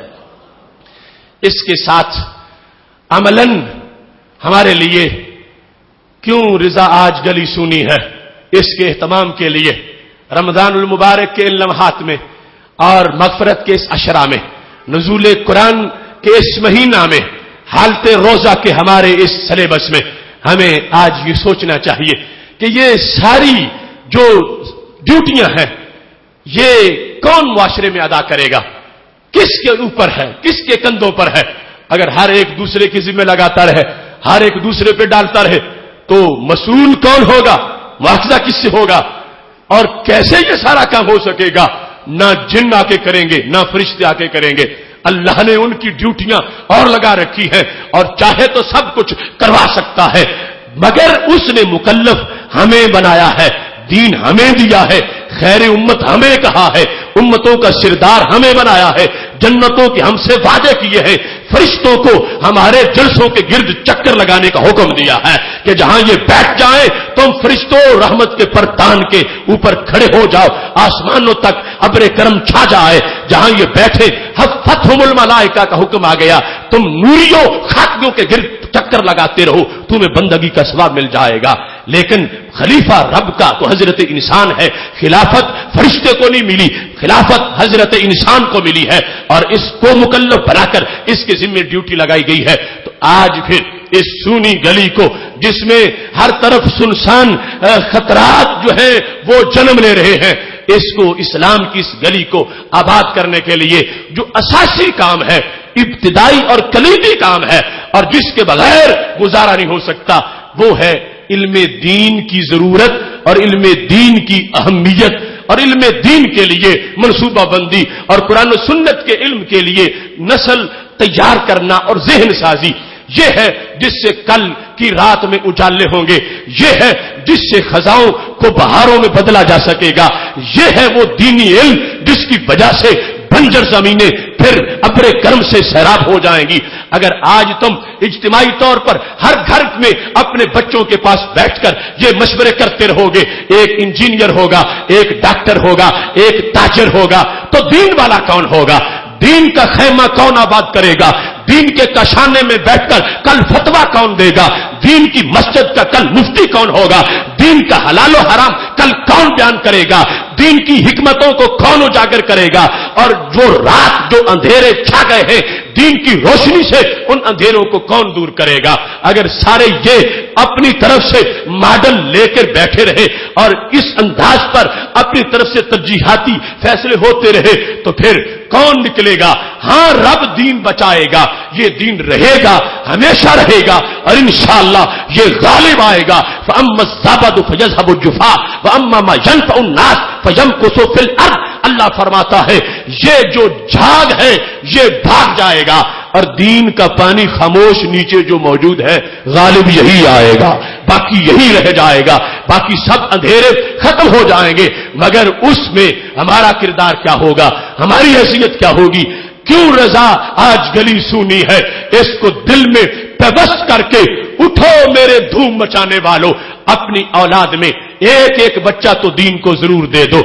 A: اس کے ساتھ عملاً ہمارے لیے کیوں رضا آج گلی سونی ہے، اس کے اہتمام کے لیے رمضان المبارک کے ان لمحات میں اور مغفرت کے اس عشرہ میں، نزول قرآن کے اس مہینہ میں، حالت روزہ کے ہمارے اس سلیبس میں ہمیں آج یہ سوچنا چاہیے کہ یہ ساری جو ڈیوٹیاں ہیں یہ کون معاشرے میں ادا کرے گا، کس کے اوپر ہے، کس کے کندھوں پر ہے۔ اگر ہر ایک دوسرے کی ذمہ لگاتا رہے، ہر ایک دوسرے پہ ڈالتا رہے تو مسئول کون ہوگا، مواخذہ کس سے ہوگا، اور کیسے یہ سارا کام ہو سکے گا؟ نہ جن آ کے کریں گے، نہ فرشتے آ کے کریں گے، اللہ نے ان کی ڈیوٹیاں اور لگا رکھی ہیں، اور چاہے تو سب کچھ کروا سکتا ہے، مگر اس نے مکلف ہمیں بنایا ہے، دین ہمیں دیا ہے، خیر امت ہمیں کہا ہے، امتوں کا سردار ہمیں بنایا ہے، جنتوں کے ہم سے وعدے کیے ہیں، فرشتوں کو ہمارے جلسوں کے گرد چکر لگانے کا حکم دیا ہے کہ جہاں یہ بیٹھ جائیں تم فرشتوں رحمت کے پر تان کے اوپر کھڑے ہو جاؤ، آسمانوں تک ابر کرم چھا جائے، جہاں یہ بیٹھے حفتہم الملائکہ کا حکم آ گیا، تم نوریوں خاتمیوں کے گرد چکر لگاتے رہو، تمہیں بندگی کا ثواب مل جائے گا۔ لیکن خلیفہ رب کا تو حضرت انسان ہے، خلافت فرشتے کو نہیں ملی، خلافت حضرت انسان کو ملی ہے، اور اس کو مکلف بنا کر اس کے ذمہ ڈیوٹی لگائی گئی ہے۔ تو آج پھر اس سونی گلی کو جس میں ہر طرف سنسان خطرات جو ہیں وہ جنم لے رہے ہیں، اس کو اسلام کی اس گلی کو آباد کرنے کے لیے جو اساسی کام ہے، ابتدائی اور کلیدی کام ہے، اور جس کے بغیر گزارا نہیں ہو سکتا، وہ ہے علم دین کی ضرورت اور علم دین کی اہمیت، اور علم دین کے لیے منصوبہ بندی اور قرآن و سنت کے علم کے لیے نسل تیار کرنا اور ذہن سازی۔ یہ ہے جس سے کل کی رات میں اجالے ہوں گے، یہ ہے جس سے خزاؤں کو بہاروں میں بدلا جا سکے گا، یہ ہے وہ دینی علم جس کی وجہ سے بنجر زمینیں پھر ابر کرم سے سیراب ہو جائیں گی۔ اگر آج تم اجتماعی طور پر ہر گھر میں اپنے بچوں کے پاس بیٹھ کر یہ مشورے کرتے رہو گے، ایک انجینئر ہوگا، ایک ڈاکٹر ہوگا، ایک تاجر ہوگا، تو دین والا کون ہوگا؟ دین کا خیمہ کون آباد کرے گا؟ دین کے کاشانے میں بیٹھ کر کل فتویٰ کون دے گا؟ دین کی مسجد کا کل مفتی کون ہوگا؟ دین کا حلال و حرام کل کون بیان کرے گا؟ دین کی حکمتوں کو کون اجاگر کرے گا؟ اور وہ رات جو اندھیرے چھا گئے ہیں، دین کی روشنی سے ان اندھیروں کو کون دور کرے گا؟ اگر سارے یہ اپنی طرف سے ماڈل لے کر بیٹھے رہے اور اس انداز پر اپنی طرف سے ترجیحاتی فیصلے ہوتے رہے تو پھر کون نکلے گا؟ ہاں، رب دین بچائے گا، یہ دین رہے گا، ہمیشہ رہے گا، اور انشاءاللہ یہ غالب آئے گا۔ فَأَمَّا الزَّبَدُ فَيَذْهَبُ الجُّفَاءُ وَأَمَّا مَا يَنفَعُ النَّاسَ فَيَمْكُثُ فِي الْأَرْضِ۔ اللہ فرماتا ہے یہ جو جھاگ ہے یہ بھاگ جائے گا، اور دین کا پانی خاموش نیچے جو موجود ہے غالب یہی آئے گا، باقی یہی رہ جائے گا، باقی سب اندھیرے ختم ہو جائیں گے۔ مگر اس میں ہمارا کردار کیا ہوگا، ہماری حیثیت کیا ہوگی؟ کیوں رضا آج گلی سونی ہے؟ اس کو دل میں پیوست کر کے اٹھو میرے دھوم مچانے والوں، اپنی اولاد میں ایک ایک بچہ تو دین کو ضرور دے دو.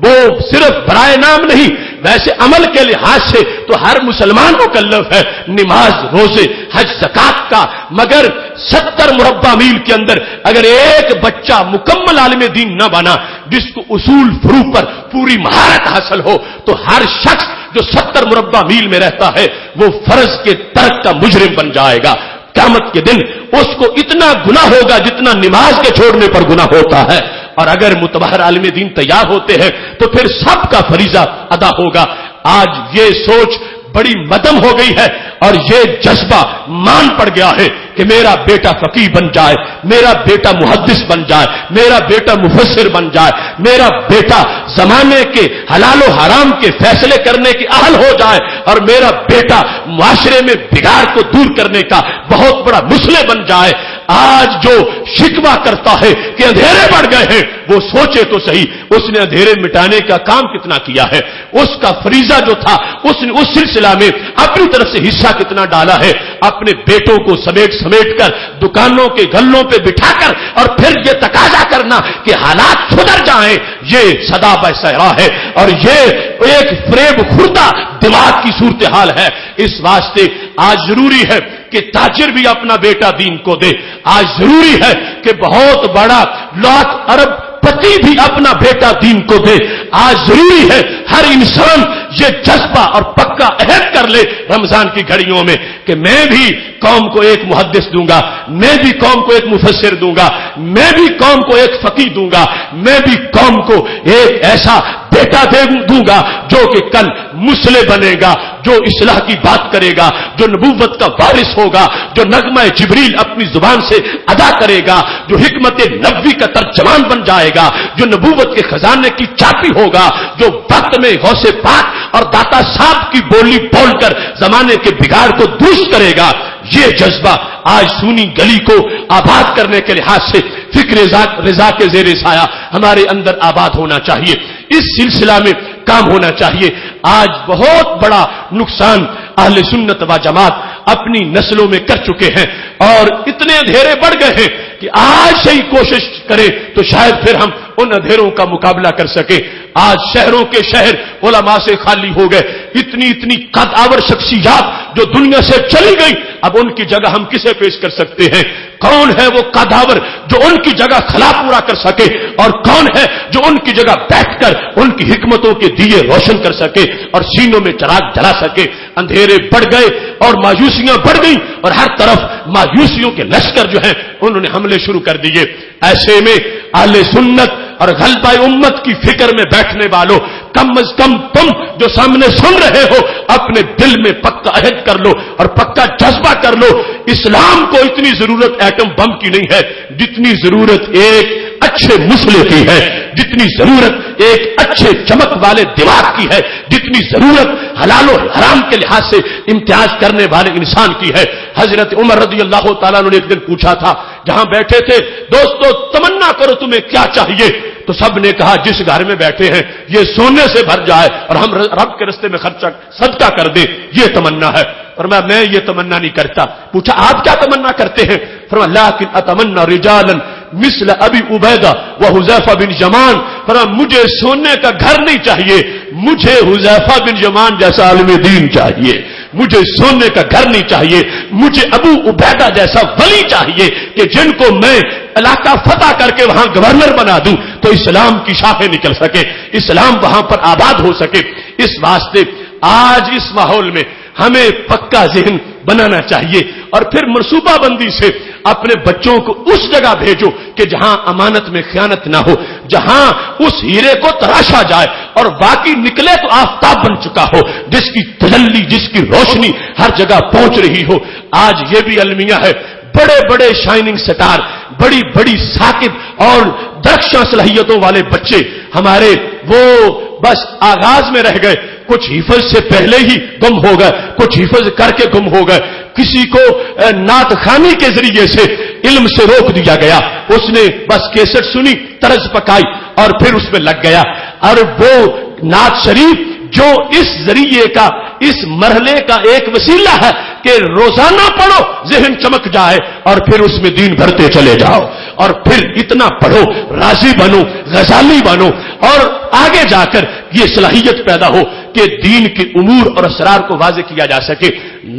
A: وہ صرف برائے نام نہیں، ویسے عمل کے لحاظ سے تو ہر مسلمان مکلف ہے نماز، روزے، حج، زکات کا، مگر 70 مربع میل کے اندر اگر ایک بچہ مکمل عالم دین نہ بنا جس کو اصول فروع پر پوری مہارت حاصل ہو، تو ہر شخص جو 70 مربع میل میں رہتا ہے وہ فرض کے ترک کا مجرم بن جائے گا. قیامت کے دن اس کو اتنا گناہ ہوگا جتنا نماز کے چھوڑنے پر گناہ ہوتا ہے. اور اگر متبہر عالم دین تیار ہوتے ہیں تو پھر سب کا فریضہ ادا ہوگا. آج یہ سوچ بڑی مدم ہو گئی ہے اور یہ جذبہ مان پڑ گیا ہے کہ میرا بیٹا فقیہ بن جائے، میرا بیٹا محدث بن جائے، میرا بیٹا مفسر بن جائے، میرا بیٹا زمانے کے حلال و حرام کے فیصلے کرنے کے اہل ہو جائے، اور میرا بیٹا معاشرے میں بگاڑ کو دور کرنے کا بہت بڑا مصلح بن جائے. آج جو شکوہ کرتا ہے کہ اندھیرے بڑھ گئے ہیں، وہ سوچے تو صحیح اس نے اندھیرے مٹانے کا کام کتنا کیا ہے، اس کا فریضہ جو تھا اس نے اس سلسلہ میں اپنی طرف سے حصہ کتنا ڈالا ہے. اپنے بیٹوں کو سمیٹ کر دکانوں کے گلوں پہ بٹھا کر اور پھر یہ تقاضا کرنا کہ حالات سدھر جائیں، یہ صدا بہ صحرا ہے اور یہ ایک فریب خوردہ دماغ کی صورتحال ہے. اس واسطے آج ضروری ہے کہ تاجر بھی اپنا بیٹا دین کو دے. آج ضروری ہے کہ بہت بڑا لاکھ ارب پتی بھی اپنا بیٹا دین کو دے. آج ضروری ہے ہر انسان یہ جذبہ اور پکا عہد کر لے رمضان کی گھڑیوں میں کہ میں بھی قوم کو ایک محدث دوں گا، میں بھی قوم کو ایک مفسر دوں گا، میں بھی قوم کو ایک فقیہ دوں گا، میں بھی قوم کو ایک ایسا بیٹا دوں گا جو کہ کل مصلح بنے گا، جو اصلاح کی بات کرے گا، جو نبوت کا وارث ہوگا، جو نغمہ جبریل اپنی زبان سے ادا کرے گا، جو حکمت نبوی کا ترجمان بن جائے گا، جو نبوت کے خزانے کی چابی ہوگا، جو وقت میں غوث پاک اور داتا صاحب کی بولی بول کر زمانے کے بگاڑ کو درست کرے گا. یہ جذبہ آج سونی گلی کو آباد کرنے کے لحاظ سے فکر رضا کے زیر سایہ ہمارے اندر آباد ہونا چاہیے. اس سلسلہ میں کام ہونا چاہیے. آج بہت بڑا نقصان اہل سنت و جماعت اپنی نسلوں میں کر چکے ہیں اور اتنے اندھیرے بڑھ گئے ہیں کہ آج سے ہی کوشش کریں تو شاید پھر ہم ان اندھیروں کا مقابلہ کر سکیں. آج شہروں کے شہر علماء سے خالی ہو گئے. اتنی قد آور شخصیات جو دنیا سے چلی گئی، اب ان کی جگہ ہم کسے پیش کر سکتے ہیں؟ کون ہے وہ قداور جو ان کی جگہ خلا پورا کر سکے، اور کون ہے جو ان کی جگہ بیٹھ کر ان کی حکمتوں کے دیے روشن کر سکے اور سینوں میں چراغ جلا سکے؟ اندھیرے بڑھ گئے اور مایوسیاں بڑھ گئیں اور ہر طرف مایوسیوں کے لشکر جو ہیں انہوں نے حملے شروع کر دیے. ایسے میں اہل سنت اور غلبہ امت کی فکر میں بیٹھنے والوں، کم از کم تم جو سامنے سن رہے ہو اپنے دل میں پکا عہد کر لو اور پکا جذبہ کر لو. اسلام کو اتنی ضرورت ایٹم بم کی نہیں ہے جتنی ضرورت ایک اچھے مصلح کی ہے، جتنی ضرورت ایک اچھے چمک والے دماغ کی ہے، جتنی ضرورت حلال و حرام کے لحاظ سے امتیاز کرنے والے انسان کی ہے. حضرت عمر رضی اللہ تعالیٰ عنہ نے ایک دن پوچھا تھا، جہاں بیٹھے تھے، دوستو تمنا کرو تمہیں کیا چاہیے؟ تو سب نے کہا جس گھر میں بیٹھے ہیں یہ سونے سے بھر جائے اور ہم رب کے راستے میں خرچہ صدقہ کر دیں، یہ تمنا ہے. فرمایا میں یہ تمنا نہیں کرتا. پوچھا آپ کیا تمنا کرتے ہیں؟ فرمایا لیکن اتمنى رجالا مثل ابی عبیدہ و حذیفہ بن یمان. فرمایا مجھے سونے کا گھر نہیں چاہیے، مجھے حذیفہ بن یمان جیسا عالم دین چاہیے. مجھے سونے کا گھر نہیں چاہیے، مجھے ابو عبیدہ جیسا ولی چاہیے کہ جن کو میں علاقہ فتح کر کے وہاں گورنر بنا دوں تو اسلام کی شاخیں نکل سکے، اسلام وہاں پر آباد ہو سکے. اس واسطے آج اس ماحول میں ہمیں پکا ذہن بنانا چاہیے اور پھر منصوبہ بندی سے اپنے بچوں کو اس جگہ بھیجو کہ جہاں امانت میں خیانت نہ ہو، جہاں اس ہیرے کو تراشا جائے اور باقی نکلے تو آفتاب بن چکا ہو، جس کی تجلی، جس کی روشنی ہر جگہ پہنچ رہی ہو. آج یہ بھی المیہ ہے، بڑے بڑے شائننگ سٹار، بڑی بڑی ثاقب اور درخشاں صلاحیتوں والے بچے ہمارے وہ بس آغاز میں رہ گئے. کچھ حفظ سے پہلے ہی گم ہو گئے، کچھ حفظ کر کے گم ہو گئے. کسی کو نعت خوانی کے ذریعے سے علم سے روک دیا گیا، اس نے بس کیسٹ سنی، طرز پکائی اور پھر اس میں لگ گیا. اور وہ نعت شریف جو اس ذریعے کا، اس مرحلے کا ایک وسیلہ ہے کہ روزانہ پڑھو ذہن چمک جائے اور پھر اس میں دین بھرتے چلے جاؤ. اور پھر اتنا پڑھو راضی بنو غزالی بنو اور آگے جا کر یہ صلاحیت پیدا ہو کہ دین کے امور اور اسرار کو واضح کیا جا سکے.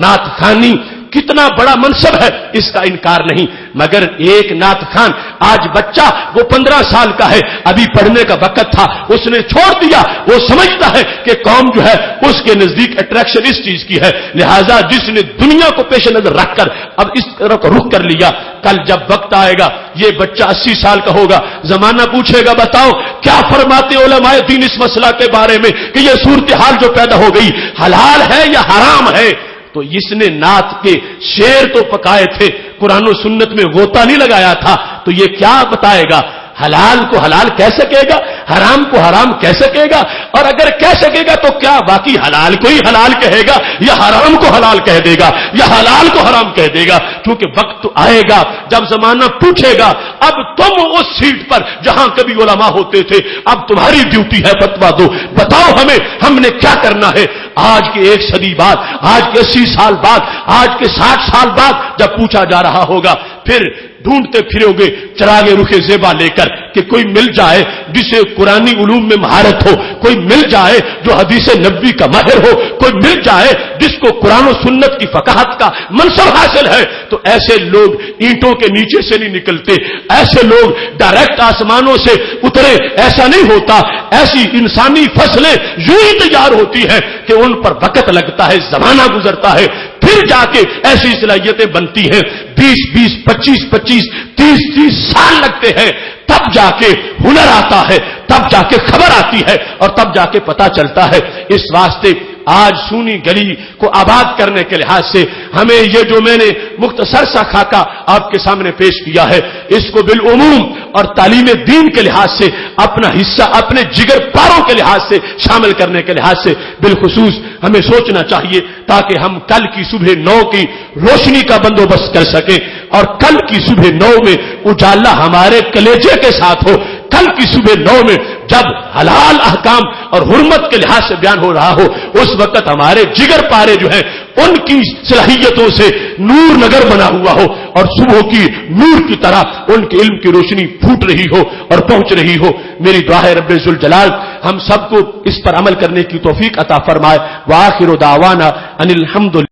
A: نعت خوانی کتنا بڑا منصب ہے اس کا انکار نہیں، مگر ایک نعت خان آج بچہ وہ 15 سال کا ہے، ابھی پڑھنے کا وقت تھا اس نے چھوڑ دیا. وہ سمجھتا ہے کہ قوم جو ہے اس کے نزدیک اٹریکشن اس چیز کی ہے، لہذا جس نے دنیا کو پیش نظر رکھ کر اب اس طرح کا رخ کر لیا، کل جب وقت آئے گا یہ بچہ 80 سال کا ہوگا، زمانہ پوچھے گا بتاؤ کیا فرماتے علماء دین اس مسئلہ کے بارے میں کہ یہ صورتحال جو پیدا ہو گئی حلال ہے یا حرام ہے. تو اس نے نعت کے شعر تو پکائے تھے، قرآن و سنت میں غوطہ نہیں لگایا تھا، تو یہ کیا بتائے گا؟ حلال کو حلال کہہ سکے گا، حرام کو حرام کہہ سکے گا؟ اور اگر کہہ سکے گا تو کیا باقی حلال کو ہی حلال کہے گا یا حرام کو حلال کہہ دے گا یا حلال کو حرام کہہ دے گا؟ کیونکہ وقت تو آئے گا جب زمانہ پوچھے گا اب تم اس سیٹ پر جہاں کبھی علماء ہوتے تھے، اب تمہاری ڈیوٹی ہے فتوا دو، بتاؤ ہمیں ہم نے کیا کرنا ہے. آج کے 1 صدی بعد، آج کے 80 سال بعد، آج کے 60 سال بعد جب پوچھا جا رہا ہوگا، پھر ڈھونڈتے پھرو گے چراغ رخ زیبا لے کر کہ کوئی مل جائے جسے قرآنی علوم میں مہارت ہو، کوئی مل جائے جو حدیث نبوی کا ماہر ہو، کوئی مل جائے جس کو قرآن و سنت کی فقاہت کا منصب حاصل ہے. تو ایسے لوگ اینٹوں کے نیچے سے نہیں نکلتے، ایسے لوگ ڈائریکٹ آسمانوں سے اترے ایسا نہیں ہوتا. ایسی انسانی فصلیں یوں ہی تیار ہوتی ہیں کہ ان پر وقت لگتا ہے، زمانہ گزرتا ہے، پھر جا کے ایسی صلاحیتیں بنتی ہیں. 20-20 25-25 30-30 سال لگتے ہیں، تب جا کے ہنر آتا ہے، تب جا کے خبر آتی ہے اور تب جا کے پتا چلتا ہے. اس واسطے آج سونی گلی کو آباد کرنے کے لحاظ سے ہمیں یہ جو میں نے مختصر سا خاکہ آپ کے سامنے پیش کیا ہے، اس کو بالعموم اور تعلیم دین کے لحاظ سے اپنا حصہ اپنے جگر پاروں کے لحاظ سے شامل کرنے کے لحاظ سے بالخصوص ہمیں سوچنا چاہیے، تاکہ ہم کل کی صبح 9 کی روشنی کا بندوبست کر سکیں اور کل کی صبح 9 میں اجالا ہمارے کلیجے کے ساتھ ہو. کل کی صبح 9 میں جب حلال احکام اور حرمت کے لحاظ سے بیان ہو رہا ہو، اس وقت ہمارے جگر پارے جو ہیں ان کی صلاحیتوں سے نور نگر بنا ہوا ہو اور صبح کی نور کی طرح ان کے علم کی روشنی پھوٹ رہی ہو اور پہنچ رہی ہو. میری دعا ہے رب ذوالجلال ہم سب کو اس پر عمل کرنے کی توفیق عطا فرمائے. وآخر دعوانا ان الحمد